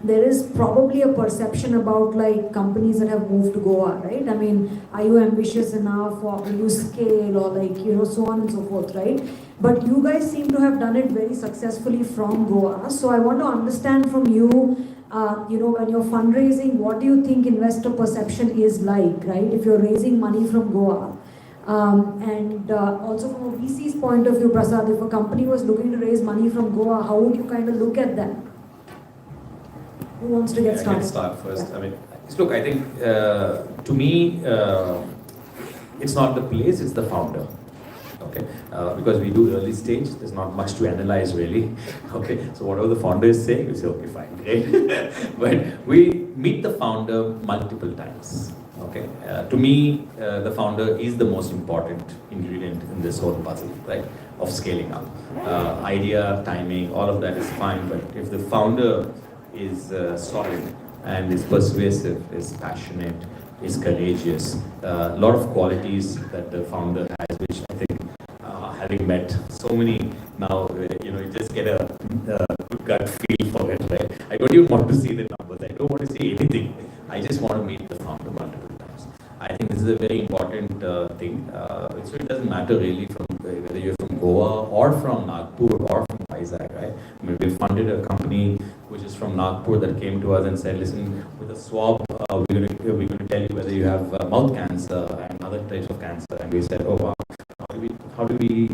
there is probably a perception about companies that have moved to Goa, right? I mean, are you ambitious enough, or will you scale, or so on and so forth, right? But you guys seem to have done it very successfully from Goa. So I want to understand from you, when you're fundraising, what do you think investor perception is like, right? If you're raising money from Goa. And also from a VC's point of view, Prasad, if a company was looking to raise money from Goa, how would you kind of look at that? Who wants to get started? I can start first. Yeah. I mean, look, I think to me, it's not the place, it's the founder. Okay, because we do early stage, there's not much to analyze really. Okay, so whatever the founder is saying, we say, okay, fine, great. But we meet the founder multiple times. Okay, to me, the founder is the most important ingredient in this whole puzzle, right? Of scaling up. Idea, timing, all of that is fine, but if the founder is solid and is persuasive, is passionate, is courageous, a lot of qualities that the founder has, which I think, having met so many now, you just get a good gut feel for it, right? I don't even want to see the numbers. I don't want to see anything. I just want to meet the founder multiple times. I think this is a very important thing. So it doesn't matter really from whether you're from Goa or from Nagpur or from Vizag, right? I mean, we funded a company which is from Nagpur that came to us and said, listen, with a swab, we're going to tell you whether you have mouth cancer and other types of cancer. And we said, oh wow, how do we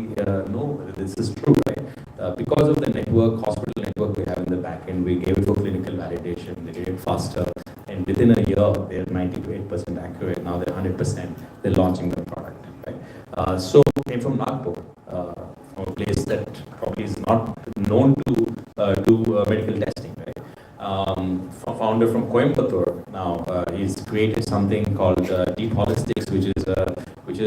know whether this is true, right? Because of the network, hospital network we have in the back end, we gave it for clinical validation, they did it faster, and within a year, they're 90 to 8% accurate, now they're 100%, they're launching the product, right? So, came from Nagpur, from a place that probably is not known to do medical testing, right? Founder from Coimbatore now, he's created something called Deep Holistics, which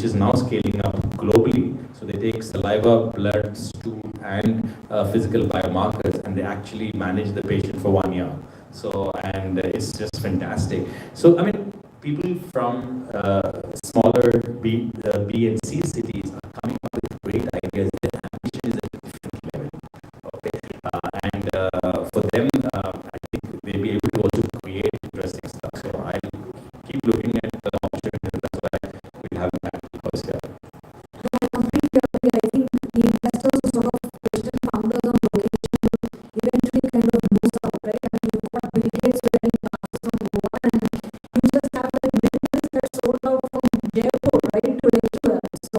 is now scaling up globally. So they take saliva, blood, stool, and physical biomarkers, and they actually manage the patient for 1 year. So, and it's just fantastic. So, I mean, people from smaller B and C cities are coming up with great ideas. Their ambition is at a different level. Okay, and for them, I think they'll be able to also create interesting stuff. So I keep looking at the opportunities, and that's why we have panelists here. I think the investors who sort of question founders on location eventually kind of lose out, right? I mean, you've got Bill Gates wearing glasses from Goa, and you just have like millions that sold out from Jaipur, right, to everywhere. So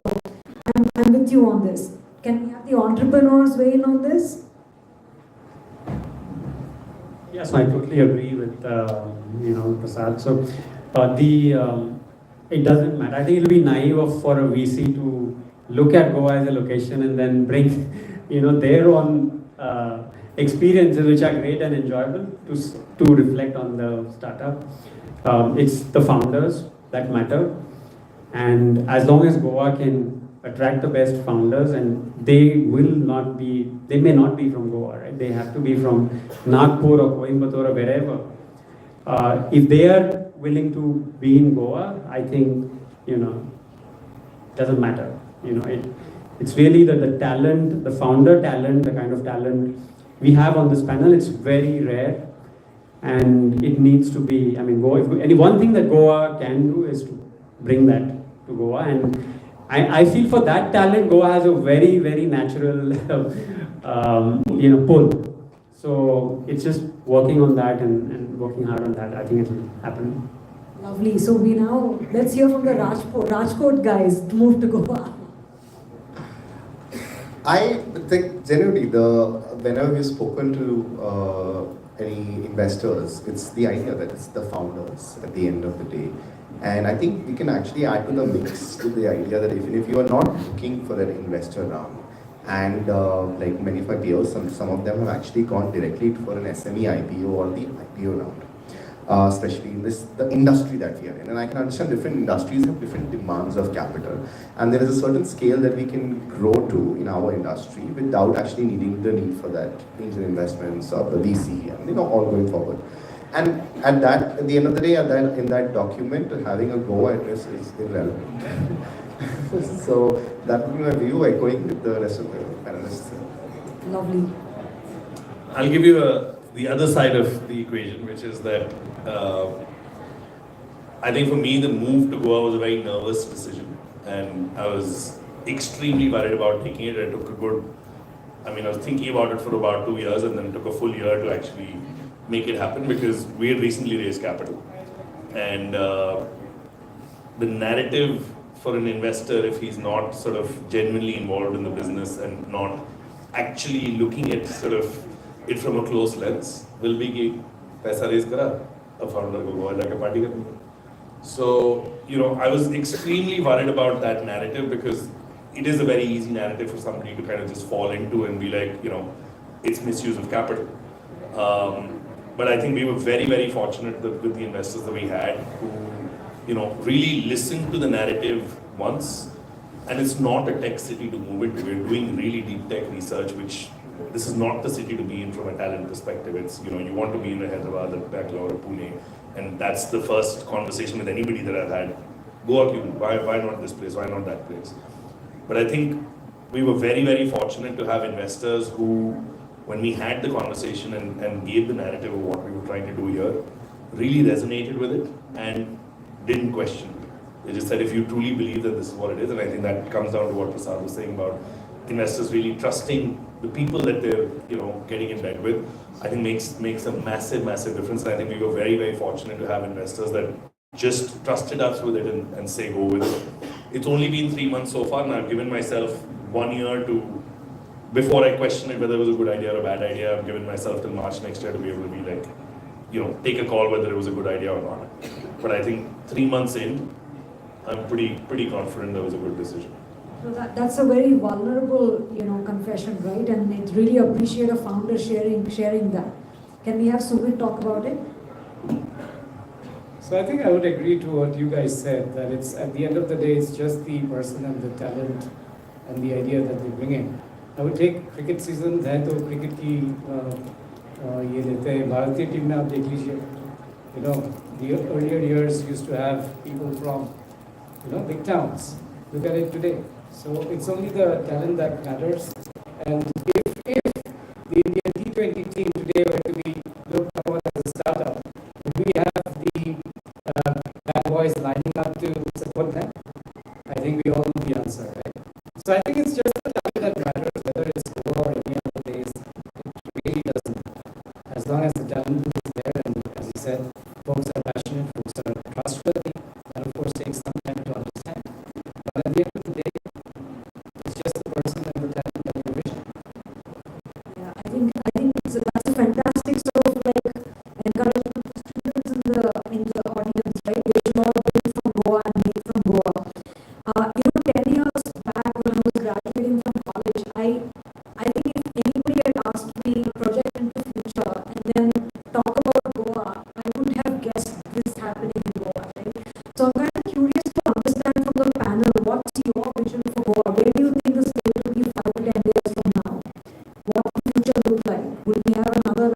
I'm with you on this. Can we have the entrepreneurs weigh in on this? Yes, I totally agree with Prasad. So it doesn't matter. I think it'll be naive for a VC to look at Goa as a location and then bring their own experiences, which are great and enjoyable, to reflect on the startup. It's the founders that matter, and as long as Goa can attract the best founders, and they may not be from Goa, right? They have to be from Nagpur or Coimbatore or wherever. If they are willing to be in Goa, I think, doesn't matter. It's really the talent, the founder talent, the kind of talent we have on this panel. It's very rare, and it needs to be, Goa, one thing that Goa can do is to bring that to Goa, and I feel for that talent, Goa has a very, very natural, pull. So it's just working on that and working hard on that. I think it will happen. Lovely. So let's hear from the Rajkot guys to move to Goa. I think generally, whenever we've spoken to any investors, it's the idea that it's the founders at the end of the day. And I think we can actually add to the mix to the idea that even if you are not looking for that investor round, and like many of my peers, some of them have actually gone directly for an SME IPO or the IPO round, especially in the industry that we are in. And I can understand different industries have different demands of capital, and there is a certain scale that we can grow to in our industry without actually needing the need for that angel investments or the VC, and all going forward. And at the end of the day, in that document, having a Goa address is irrelevant. So that would be my view, echoing with the rest of the panelists. Lovely. I'll give you the other side of the equation, which is that I think for me, the move to Goa was a very nervous decision, and I was extremely worried about taking it. I was thinking about it for about 2 years, and then it took a full year to actually make it happen, because we had recently raised capital. And the narrative for an investor, if he's not sort of genuinely involved in the business and not actually looking at sort of it from a close lens, will be ki paisa raise kara, a founder ko Goa jaake party karni. So, I was extremely worried about that narrative, because it is a very easy narrative for somebody to kind of just fall into and be like, it's misuse of capital. But I think we were very, very fortunate with the investors that we had who, really listened to the narrative once. And it's not a tech city to move into. We're doing really deep tech research, which this is not the city to be in from a talent perspective. It's, you want to be in a Hyderabad, a Bangalore, or Pune. And that's the first conversation with anybody that I've had. Goa, why not this place? Why not that place? But I think we were very, very fortunate to have investors who, when we had the conversation and gave the narrative of what we were trying to do here, really resonated with it and didn't question it. They just said, if you truly believe that this is what it is, and I think that comes down to what Prasad was saying about investors really trusting the people that they're, getting in bed with, I think makes a massive, massive difference. And I think we were very, very fortunate to have investors that just trusted us with it and say, go with it. It's only been 3 months so far, and I've given myself 1 year before I question it whether it was a good idea or a bad idea. I've given myself till March next year to be able to be like, take a call whether it was a good idea or not. But I think 3 months in, I'm pretty confident that was a good decision. So that's a very vulnerable, confession, right? And it's really appreciate a founder sharing that. Can we have Sumit talk about it? So I think I would agree to what you guys said, that it's at the end of the day, it's just the person and the talent and the idea that they bring in. I would take cricket season, है तो cricket की ये लेते हैं भारतीय team में आप देख लीजिए, the earlier years used to have people from big towns. Look at it today. So it's only the talent that matters. And if the Indian T20 team today were to be looked upon as a startup, would we have the bad boys lining up to support them? I think we all know the answer, right? So I think it's just the talent that matters, whether it's Goa or any other place. It really doesn't. As long as the talent is there, and as you said, folks are passionate, folks are trustworthy, and of course takes some time to understand. But at the end of the day, it's just the person and the talent and the vision. Yeah, I think that's a fantastic sort of encouragement to students in the audience, right? They should all be from Goa and made from Goa. 10 years back when I was graduating from college, I think if anybody had asked me to project into future and then talk about Goa, I wouldn't have guessed this happening in Goa, right? So I'm kind of curious to understand from the panel, what's your vision for Goa? Where do you think the state will be 5 to 10 years from now? What will the future look like? Will we have another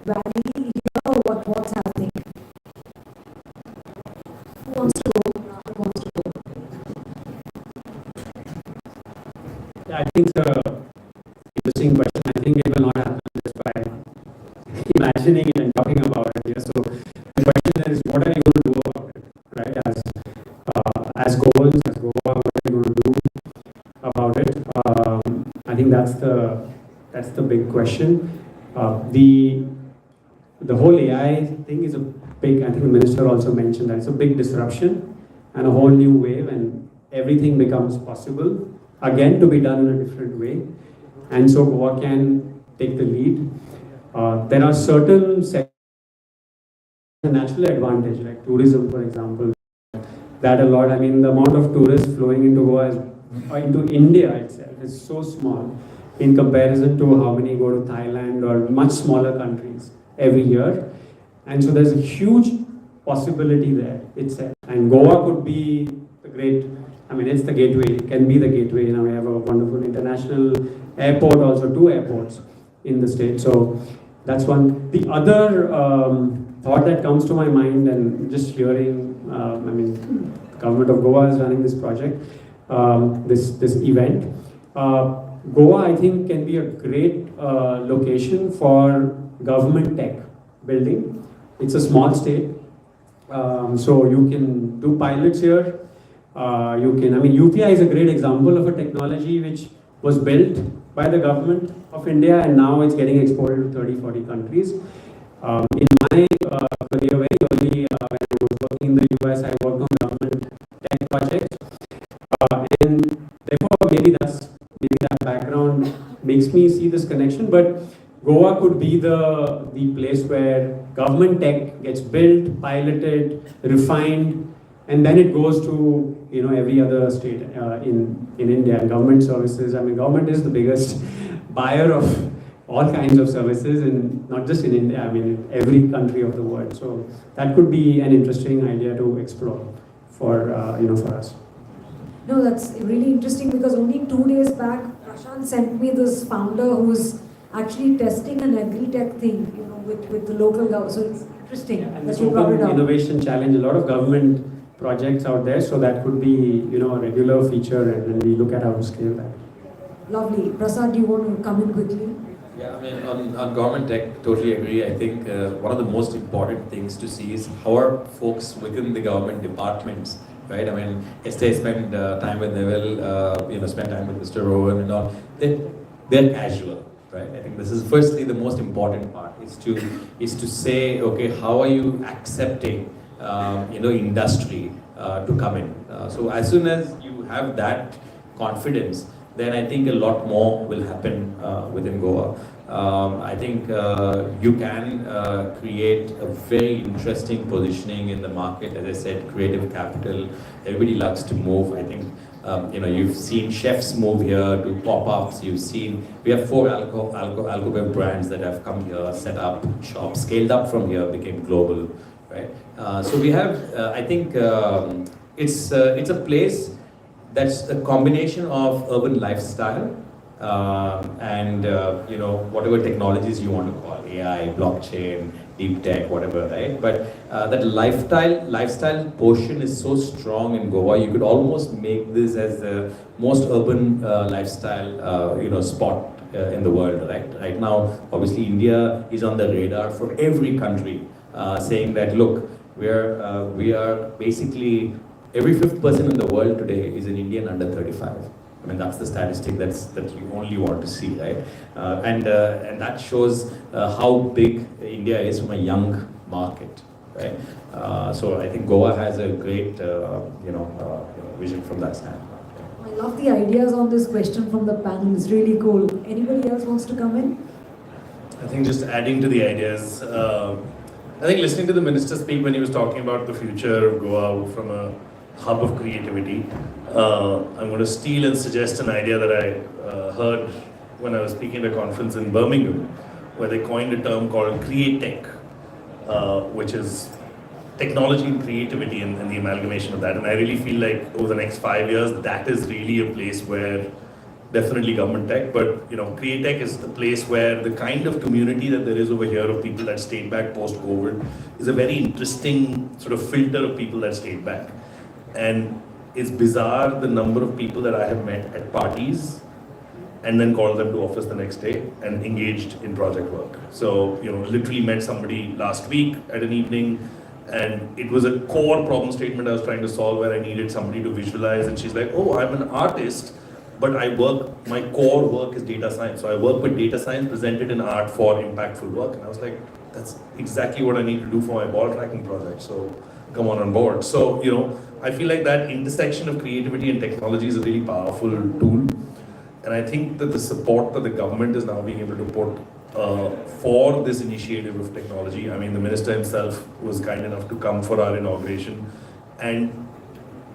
valley here, or what's happening? Who wants to go? Who wants to go? Yeah, I think it's an interesting question. I think it will not happen just by imagining it and talking about it here. So the question is, what are you going to do about it, right? As goals, as Goa, what are you going to do about it? I think that's the big question. The whole AI thing is a big. I think the minister also mentioned that it's a big disruption and a whole new wave, and everything becomes possible again to be done in a different way. And so Goa can take the lead. There are certain sectors, a natural advantage, like tourism, for example, that a lot. I mean, the amount of tourists flowing into Goa into India itself is so small in comparison to how many go to Thailand or much smaller countries every year. And so there's a huge possibility there itself. And Goa could be the great, it's the gateway, it can be the gateway. We have a wonderful international airport, also 2 airports in the state. So that's one. The other thought that comes to my mind, and just hearing, the government of Goa is running this project, this event. Goa, I think, can be a great location for government tech building. It's a small state, so you can do pilots here. UPI is a great example of a technology which was built by the government of India, and now it's getting exported to 30-40 countries. In my career, very early, when I was working in the US, I worked on government tech projects, and therefore maybe that background makes me see this connection. But Goa could be the place where government tech gets built, piloted, refined, and then it goes to every other state in India. Government services. Government is the biggest buyer all kinds of services, and not just in India, I mean in every country of the world. So that could be an interesting idea to explore for for us. No, that's really interesting because only 2 days back, Prashant sent me this founder who's actually testing an agri-tech thing, with the local government. So it's interesting. And this Open Innovation Challenge, a lot of government projects out there, so that could be, a regular feature, and then we look at how to scale that. Lovely. Prasad, do you want to come in quickly? Yeah, I mean, on government tech, totally agree. I think one of the most important things to see is how are folks within the government departments, right? I mean, yesterday I spent time with Neville, spent time with Mr. Rowan and all. They're casual, right? I think this is firstly the most important part is to say, okay, how are you accepting, industry to come in? So as soon as you have that confidence, then I think a lot more will happen within Goa. I think you can create a very interesting positioning in the market. As I said, creative capital. Everybody loves to move. I think you've seen chefs move here to pop-ups. We have 4 alcohol brands that have come here, set up shops, scaled up from here, became global, right? So we have. I think it's a place that's a combination of urban lifestyle and whatever technologies you want to call, AI, blockchain, deep tech, whatever, right? But that lifestyle portion is so strong in Goa. You could almost make this as the most urban lifestyle spot in the world, right? Right now, obviously, India is on the radar for every country, saying that look, we are basically. Every 5th person in the world today is an Indian under 35. I mean, that's the statistic that you only want to see, right? And that shows how big India is from a young market, right? So I think Goa has a great, vision from that standpoint. I love the ideas on this question from the panel. It's really cool. Anybody else wants to come in? I think just adding to the ideas, I think listening to the minister speak when he was talking about the future of Goa from a hub of creativity, I'm going to steal and suggest an idea that I heard when I was speaking at a conference in Birmingham, where they coined a term called CreateTech, which is technology and creativity and the amalgamation of that. And I really feel like over the next 5 years, that is really a place where definitely government tech, but CreateTech is the place where the kind of community that there is over here of people that stayed back post-COVID is a very interesting sort of filter of people that stayed back. And it's bizarre the number of people that I have met at parties and then called them to office the next day and engaged in project work. So, literally met somebody last week at an evening, and it was a core problem statement I was trying to solve where I needed somebody to visualize, and she's like, oh, I'm an artist, but my core work is data science. So I work with data science presented in art for impactful work. And I was like, that's exactly what I need to do for my ball tracking project. So come on board. So, I feel like that intersection of creativity and technology is a really powerful tool. And I think that the support that the government is now being able to put for this initiative of technology, I mean, the minister himself was kind enough to come for our inauguration and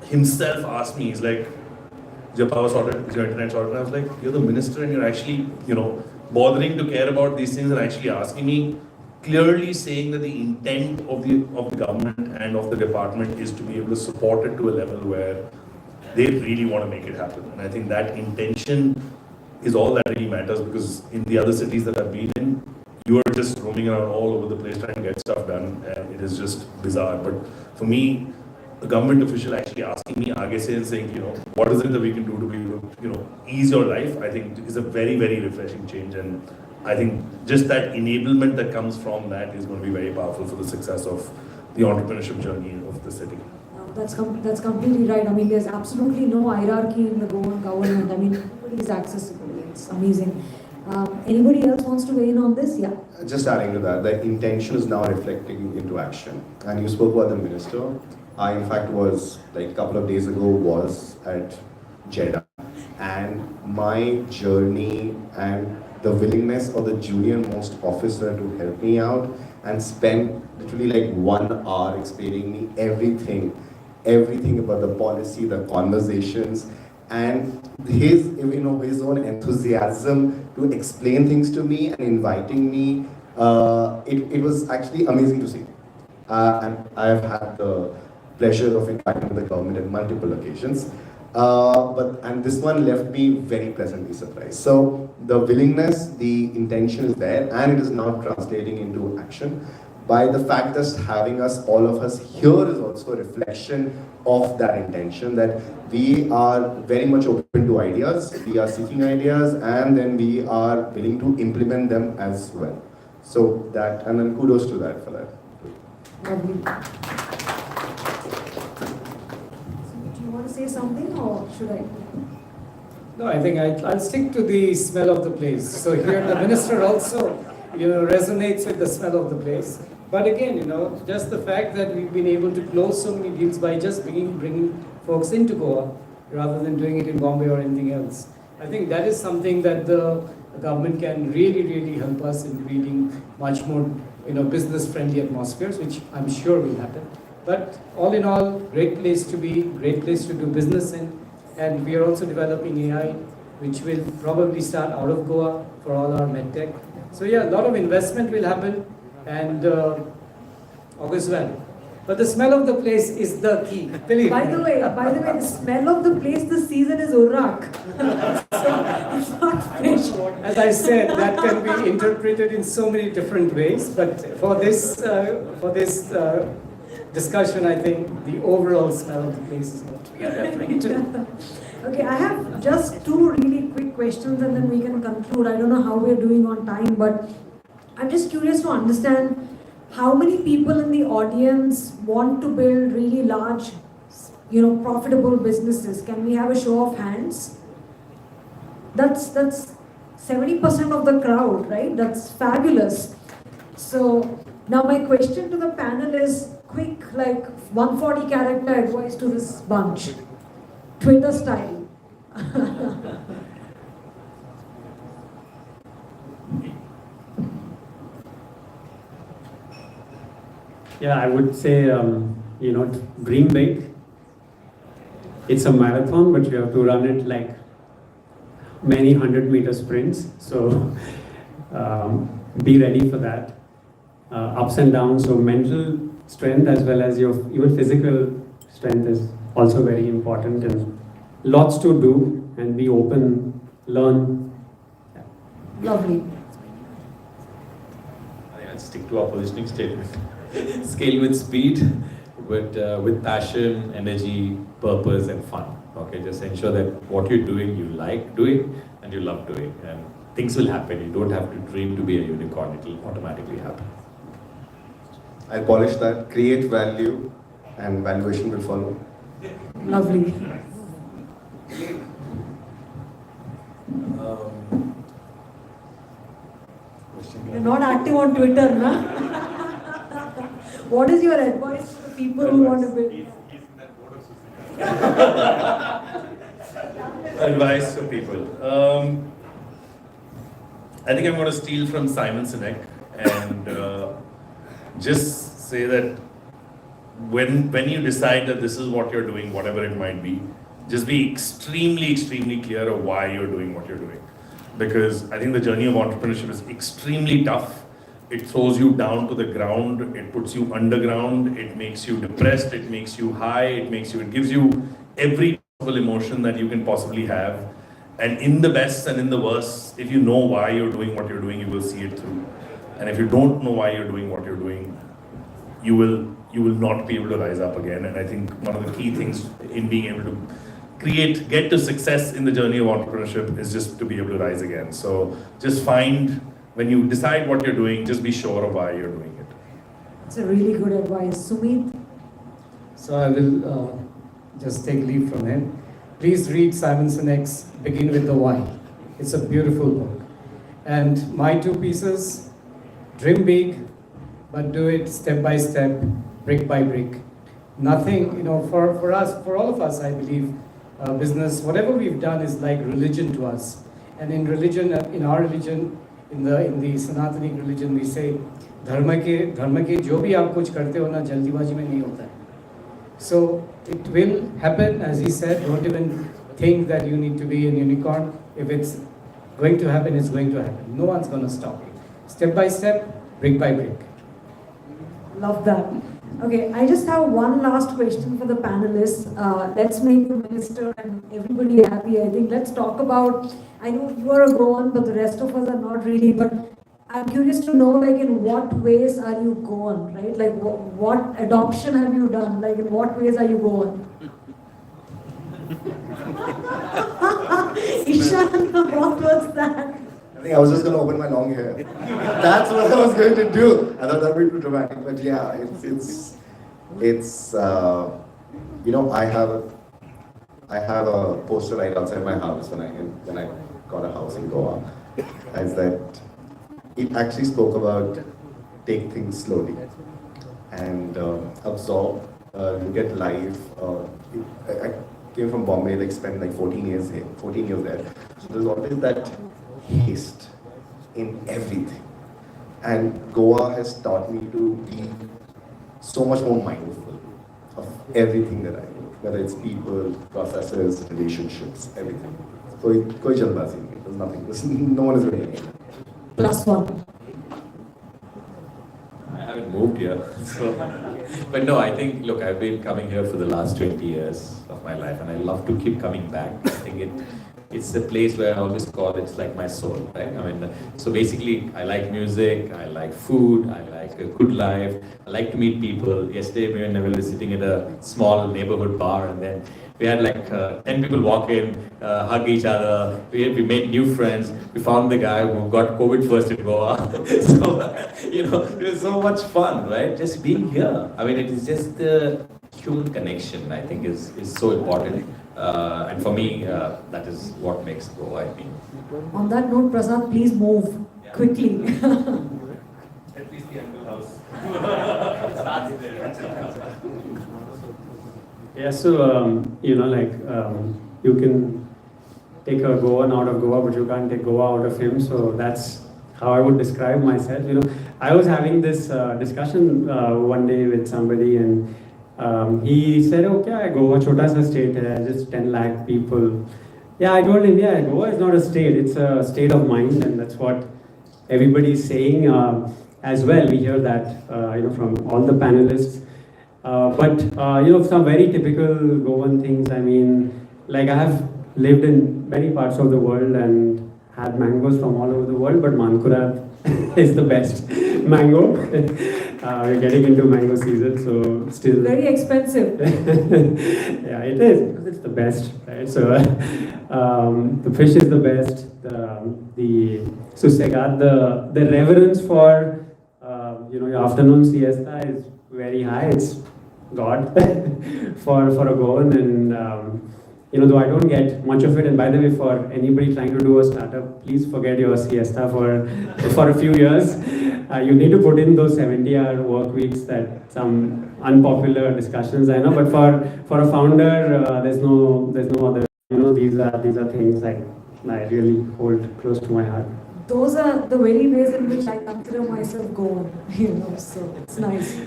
himself asked me, he's like, is your power sorted? Is your internet sorted? And I was like, you're the minister and you're actually, bothering to care about these things and actually asking me, clearly saying that the intent of the government and of the department is to be able to support it to a level where they really want to make it happen. And I think that intention is all that really matters, because in the other cities that I've been in, you are just roaming around all over the place trying to get stuff done, and it is just bizarre. But for me, a government official actually asking me, aage se and saying, what is it that we can do to be able to, ease your life, I think is a very, very refreshing change. And I think just that enablement that comes from that is going to be very powerful for the success of the entrepreneurship journey of the city. That's completely right. I mean, there's absolutely no hierarchy in the Goan government. I mean, everybody is accessible. It's amazing. Anybody else wants to weigh in on this? Yeah. Just adding to that, the intention is now reflecting into action. And you spoke about the minister. I, in fact, was, like a couple of days ago, was at Jeddah. And my journey and the willingness of the junior most officer to help me out and spend literally like 1 hour explaining me everything about the policy, the conversations, and his own enthusiasm to explain things to me and inviting me. It was actually amazing to see. And I have had the pleasure of interacting with the government on multiple occasions. And this one left me very pleasantly surprised. So the willingness, the intention is there, and it is now translating into action. By the fact that having us, all of us here, is also a reflection of that intention, that we are very much open to ideas, we are seeking ideas, and then we are willing to implement them as well. So that, and then kudos to that for that. Lovely. Do you want to say something, or should I? No, I think I'll stick to the smell of the place. So here the minister also, resonates with the smell of the place. But again, just the fact that we've been able to close so many deals by just bringing folks into Goa rather than doing it in Bombay or anything else. I think that is something that the government can really, really help us in creating much more, business-friendly atmospheres, which I'm sure will happen. But all in all, great place to be, great place to do business in. And we are also developing AI, which will probably start out of Goa for all our medtech. So yeah, a lot of investment will happen, and all is well. But the smell of the place is the key. By the way, the smell of the place this season is Urrak. So it's not fresh. As I said, that can be interpreted in so many different ways. But for this discussion, I think the overall smell of the place is what we are referring to. Okay, I have just two really quick questions and then we can conclude. I don't know how we're doing on time, but I'm just curious to understand how many people in the audience want to build really large, profitable businesses. Can we have a show of hands? That's 70% of the crowd, right? That's fabulous. So now my question to the panel is quick, 140 character advice to this bunch. Twitter style. Yeah, I would say, dream big. It's a marathon, but you have to run it like many 100-meter sprints. So be ready for that. Ups and downs, so mental strength as well as your physical strength is also very important, and lots to do, and be open, learn. Lovely. I'll stick to our positioning statement. Scale with speed, with passion, energy, purpose, and fun. Okay, just ensure that what you're doing, you like doing and you love doing, and things will happen. You don't have to dream to be a unicorn; it will automatically happen. I'll polish that, create value, and valuation will follow. Lovely. You're not active on Twitter, na? What is your advice to the people who want to build? Advice for people. I think I'm going to steal from Simon Sinek and just say that when you decide that this is what you're doing, whatever it might be, just be extremely, extremely clear of why you're doing what you're doing. Because I think the journey of entrepreneurship is extremely tough. It throws you down to the ground, it puts you underground, it makes you depressed, it makes you high, it gives you every possible emotion that you can possibly have. And in the best and in the worst, if you know why you're doing what you're doing, you will see it through. And if you don't know why you're doing what you're doing, you will not be able to rise up again. And I think one of the key things in being able to get to success in the journey of entrepreneurship is just to be able to rise again. So just when you decide what you're doing, just be sure of why you're doing it. It's a really good advice. Sumit? So I will just take leave from him. Please read Simon Sinek's Begin with the Why. It's a beautiful book. And my two pieces, dream big, but do it step by step, brick by brick. Nothing, for us, for all of us, I believe, business, whatever we've done is like religion to us. And in religion, in our religion, in the Sanatani religion, we say, dharma ke jo bhi aap kuch karte ho na, jaldibazi mein nahi hota hai. So it will happen, as he said. Don't even think that you need to be a unicorn. If it's going to happen is going to happen. No one's going to stop it. Step by step, brick by brick. Love that. Okay, I just have one last question for the panelists. Let's make the minister and everybody happy. I think let's talk about, I know you are a Goan, but the rest of us are not really, but I'm curious to know, like, in what ways are you Goan, right? Like, what adoption have you done? Like, in what ways are you Goan? Eshan, what was that? I think I was just going to open my long hair. That's what I was going to do. I thought that would be too dramatic, but yeah, it's you know, I have a poster right outside my house when I got a house in Goa. As that, it actually spoke about take things slowly and absorb, look at life. I came from Bombay, like spent like 14 years there. So there's always that haste in everything. And Goa has taught me to be so much more mindful of everything that I do, whether it's people, processes, relationships, everything. Koi jalbazi nahi, there's nothing, no one is doing anything. +1. I haven't moved here, so. But no, I think, look, I've been coming here for the last 20 years of my life, and I love to keep coming back. I think it's a place where I always call it's like my soul, right? I mean, so basically, I like music, I like food, I like a good life, I like to meet people. Yesterday, me and Neville were sitting at a small neighborhood bar, and then we had like 10 people walk in, hug each other. We made new friends. We found the guy who got COVID first in Goa. So, you know, it was so much fun, right? Just being here. I mean, it is just the human connection, I think, is so important. And for me, that is what makes Goa, I think. On that note, Prasad, please move quickly. At least the Anthill house. Starts there. Yeah, so, you know, like, you can take a Goan out of Goa, but you can't take Goa out of him. So that's how I would describe myself. You know, I was having this discussion one day with somebody, and he said, okay, Goa chota sa state hai, just 10 lakh people. Yeah, I told him, yeah, Goa is not a state, it's a state of mind, and that's what everybody's saying as well. We hear that, you know, from all the panelists. But you know, some very typical Goan things. I mean, like, I have lived in many parts of the world and had mangoes from all over the world, but Mankura is the best mango. We're getting into mango season, so still Very expensive. yeah, it is, because it's the best, right? So the fish is the best. The Susegat, the reverence for you know, your afternoon siesta is very high. It's God for a Goan, and you know, though I don't get much of it. And by the way, for anybody trying to do a startup, please forget your siesta for a few years. You need to put in those 70-hour work weeks. That some unpopular discussions, I know, but for a founder, there's no other. You know, these are things I really hold close to my heart. Those are the very ways in which I consider myself Goan, you know, so it's nice.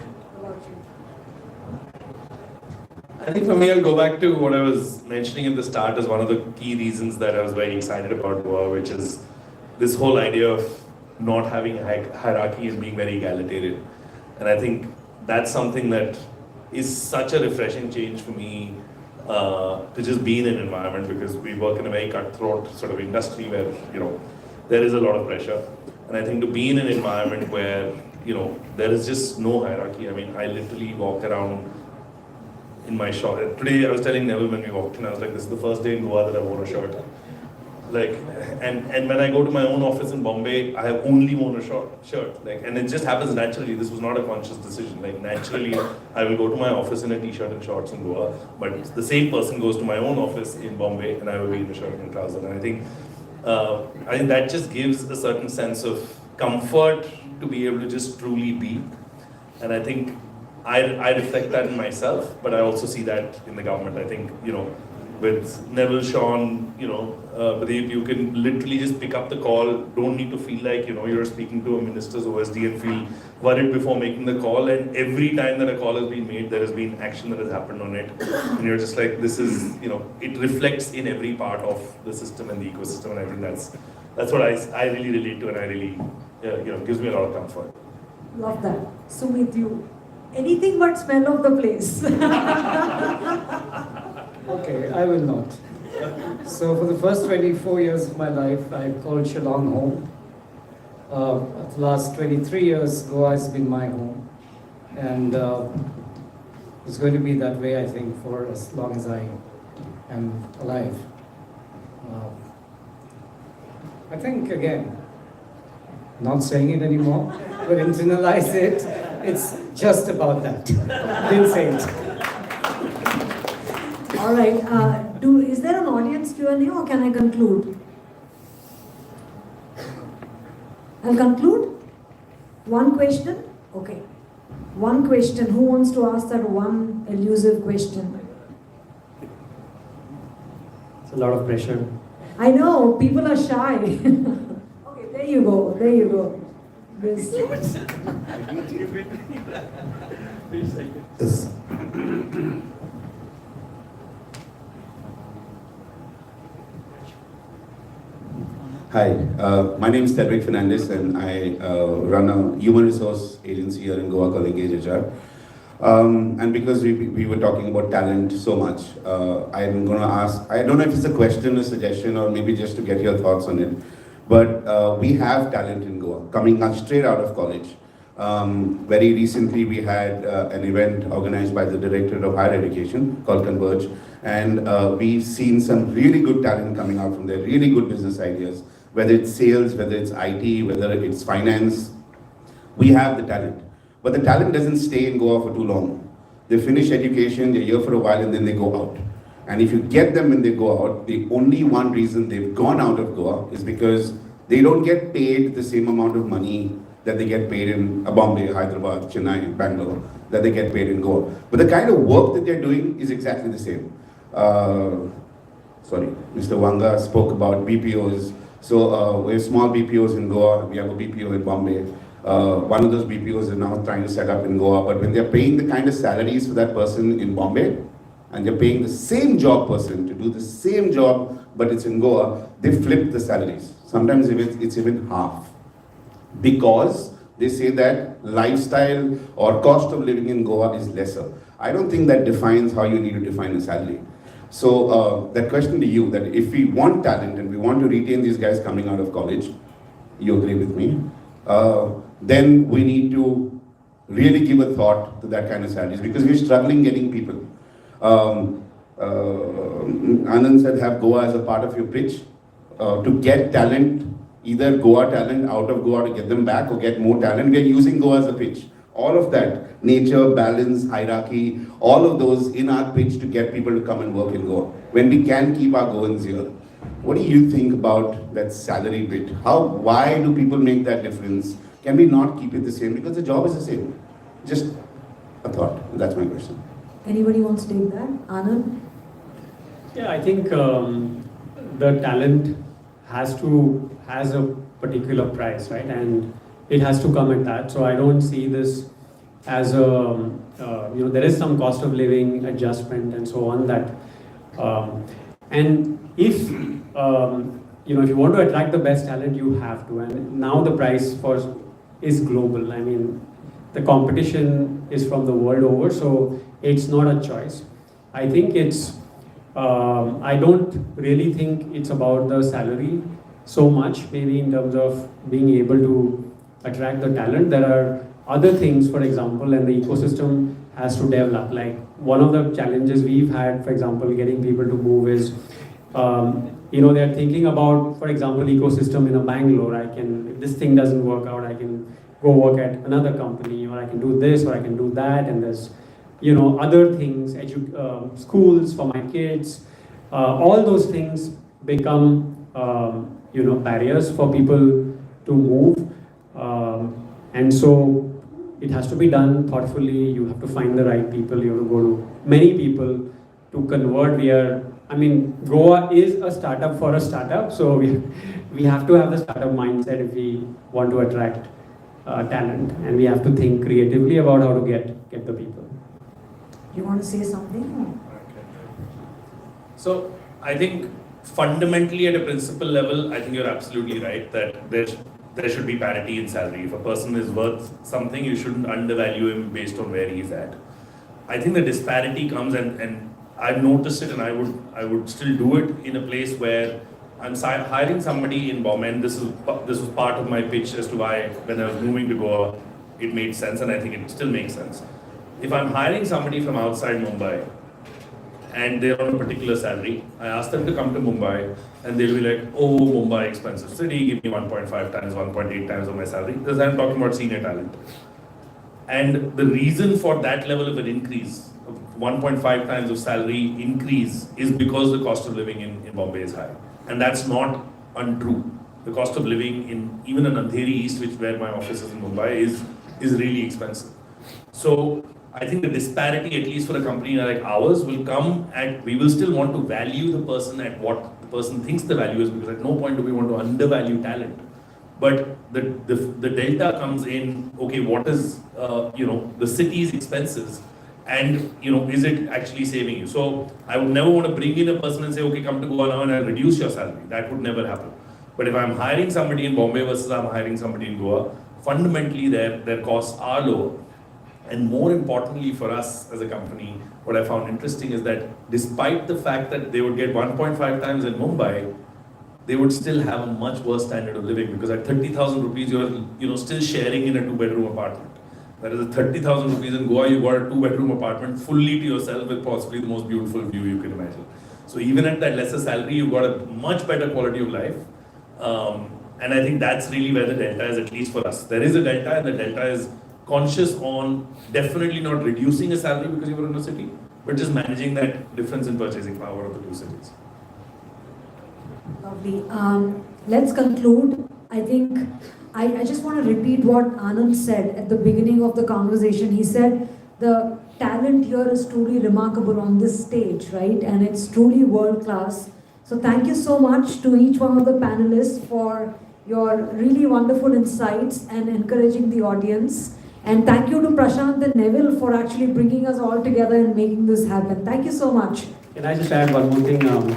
I think for me, I'll go back to what I was mentioning at the start as one of the key reasons that I was very excited about Goa, which is this whole idea of not having a hierarchy and being very egalitarian. And I think that's something that is such a refreshing change for me to just be in an environment, because we work in a very cutthroat sort of industry where, you know, there is a lot of pressure. And I think to be in an environment where, you know, there is just no hierarchy. I mean, I literally walk around in my short. Today I was telling Neville when we walked in, I was like, this is the first day in Goa that I wore a shirt. Like, and when I go to my own office in Bombay, I have only worn a shirt. Like, and it just happens naturally. This was not a conscious decision. Like, naturally, I will go to my office in a t-shirt and shorts in Goa, but the same person goes to my own office in Bombay, and I will be in a shirt and trousers. And I think that just gives a certain sense of comfort to be able to just truly be. And I think I reflect that in myself, but I also see that in the government. I think, you know, with Neville, Sean, you know, Pradeep, you can literally just pick up the call, don't need to feel like, you know, you're speaking to a minister's OSD and feel worried before making the call. And every time that a call has been made, there has been action that has happened on it. And you're just like, this is, you know, it reflects in every part of the system and the ecosystem. And I think that's what I really relate to, and I really, gives me a lot of comfort. Love that. Sumit, you, anything but smell of the place. Okay, I will not. So for the first 24 years of my life, I called Shillong home. The last 23 years, Goa has been my home. And it's going to be that way, I think, for as long as I am alive. I think, again, not saying it anymore, but internalize it. It's just about that. Didn't say it. All right. Is there an audience Q&A or can I conclude? I'll conclude. One question? Okay. One question. Who wants to ask that one elusive question? It's a lot of pressure. I know, people are shy. Okay, there you go. There you go. This. Yes. Hi, my name is Cedric Fernandez and I run a human resource agency here in Goa called Engage HR. And because we were talking about talent so much, I'm going to ask, I don't know if it's a question, a suggestion, or maybe just to get your thoughts on it, but we have talent in Goa coming straight out of college. Very recently we had an event organized by the Directorate of Higher Education called Converge, and we've seen some really good talent coming out from there, really good business ideas, whether it's sales, whether it's IT, whether it's finance. We have the talent. But the talent doesn't stay in Goa for too long. They finish education, they're here for a while, and then they go out. And if you get them when they go out, the only one reason they've gone out of Goa is because they don't get paid the same amount of money that they get paid in Bombay, Hyderabad, Chennai, Bangalore, that they get paid in Goa. But the kind of work that they're doing is exactly the same. Mr. Vanga spoke about BPOs. So we have small BPOs in Goa, we have a BPO in Bombay. One of those BPOs is now trying to set up in Goa, but when they're paying the kind of salaries for that person in Bombay, and they're paying the same job person to do the same job, but it's in Goa, they flip the salaries. Sometimes it's even half. Because they say that lifestyle or cost of living in Goa is lesser. I don't think that defines how you need to define a salary. So that question to you, that if we want talent and we want to retain these guys coming out of college, you agree with me? Then we need to really give a thought to that kind of salaries because we're struggling getting people. Anand said have Goa as a part of your pitch. To get talent, either Goa talent out of Goa to get them back or get more talent, we're using Goa as a pitch. All of that, nature, balance, hierarchy, all of those in our pitch to get people to come and work in Goa. When we can keep our Goans here. What do you think about that salary bit? Why do people make that difference? Can we not keep it the same? Because the job is the same. Just a thought. That's my question. Anybody wants to take that? Anand? Yeah, I think the talent has a particular price, right? And it has to come at that. So I don't see this as there is some cost of living adjustment and so on that, and if if you want to attract the best talent, you have to. And now the price is global. I mean, the competition is from the world over, so it's not a choice. I think I don't really think it's about the salary so much, maybe in terms of being able to attract the talent. There are other things, for example, and the ecosystem has to develop. Like one of the challenges we've had, for example, getting people to move is, they're thinking about, for example, ecosystem in a Bangalore. If this thing doesn't work out, I can go work at another company, or I can do this, or I can do that, and there's, other things, schools for my kids. All those things become, barriers for people to move. And so it has to be done thoughtfully. You have to find the right people. You have to go to many people to convert. Goa is a startup for a startup. So we have to have the startup mindset if we want to attract talent. And we have to think creatively about how to get the people. You want to say something? So I think fundamentally at a principal level, I think you're absolutely right that there should be parity in salary. If a person is worth something, you shouldn't undervalue him based on where he's at. I think the disparity comes, and I've noticed it, and I would still do it in a place where I'm hiring somebody in Bombay, and this was part of my pitch as to why when I was moving to Goa, it made sense, and I think it still makes sense. If I'm hiring somebody from outside Mumbai, and they're on a particular salary, I ask them to come to Mumbai, and they'll be like, oh, Mumbai, expensive city, give me 1.5 times, 1.8 times of my salary, because I'm talking about senior talent. And the reason for that level of an increase, 1.5 times of salary increase, is because the cost of living in Bombay is high. And that's not untrue. The cost of living in even in Andheri East, where my office is in Mumbai, is really expensive. So I think the disparity, at least for a company like ours, will come at, we will still want to value the person at what the person thinks the value is, because at no point do we want to undervalue talent. But the delta comes in, okay, what is, the city's expenses, and, is it actually saving you? So I would never want to bring in a person and say, okay, come to Goa now and I'll reduce your salary. That would never happen. But if I'm hiring somebody in Bombay versus I'm hiring somebody in Goa, fundamentally their costs are lower. And more importantly for us as a company, what I found interesting is that despite the fact that they would get 1.5 times in Mumbai, they would still have a much worse standard of living, because at 30,000 rupees, you're still sharing in a 2-bedroom apartment. Whereas at 30,000 rupees in Goa, you've got a 2-bedroom apartment fully to yourself with possibly the most beautiful view you can imagine. So even at that lesser salary, you've got a much better quality of life. And I think that's really where the delta is, at least for us. There is a delta, and the delta is conscious on definitely not reducing a salary because you're in a city, but just managing that difference in purchasing power of the two cities. Lovely. Let's conclude. I think I just want to repeat what Anand said at the beginning of the conversation. He said the talent here is truly remarkable on this stage, right? And it's truly world class. So thank you so much to each one of the panelists for your really wonderful insights and encouraging the audience. And thank you to Prashant and Neville for actually bringing us all together and making this happen. Thank you so much. Can I just add one more thing?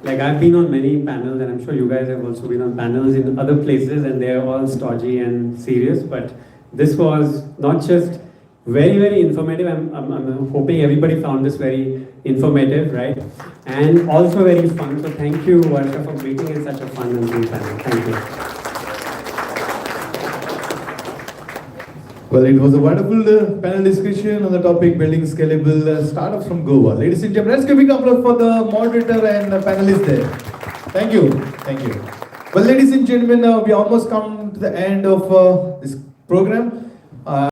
Like, I've been on many panels, and I'm sure you guys have also been on panels in other places, and they're all stodgy and serious. But this was not just very, very informative. I'm hoping everybody found this very informative, right? And also very fun. So thank you, Varsha, for making it such a fun and cool panel. Thank you. Well, it was a wonderful panel discussion on the topic building scalable startups from Goa. Ladies and gentlemen, let's give a big applause for the moderator and the panelists there. Thank you. Thank you. Well, ladies and gentlemen, we almost come to the end of this program.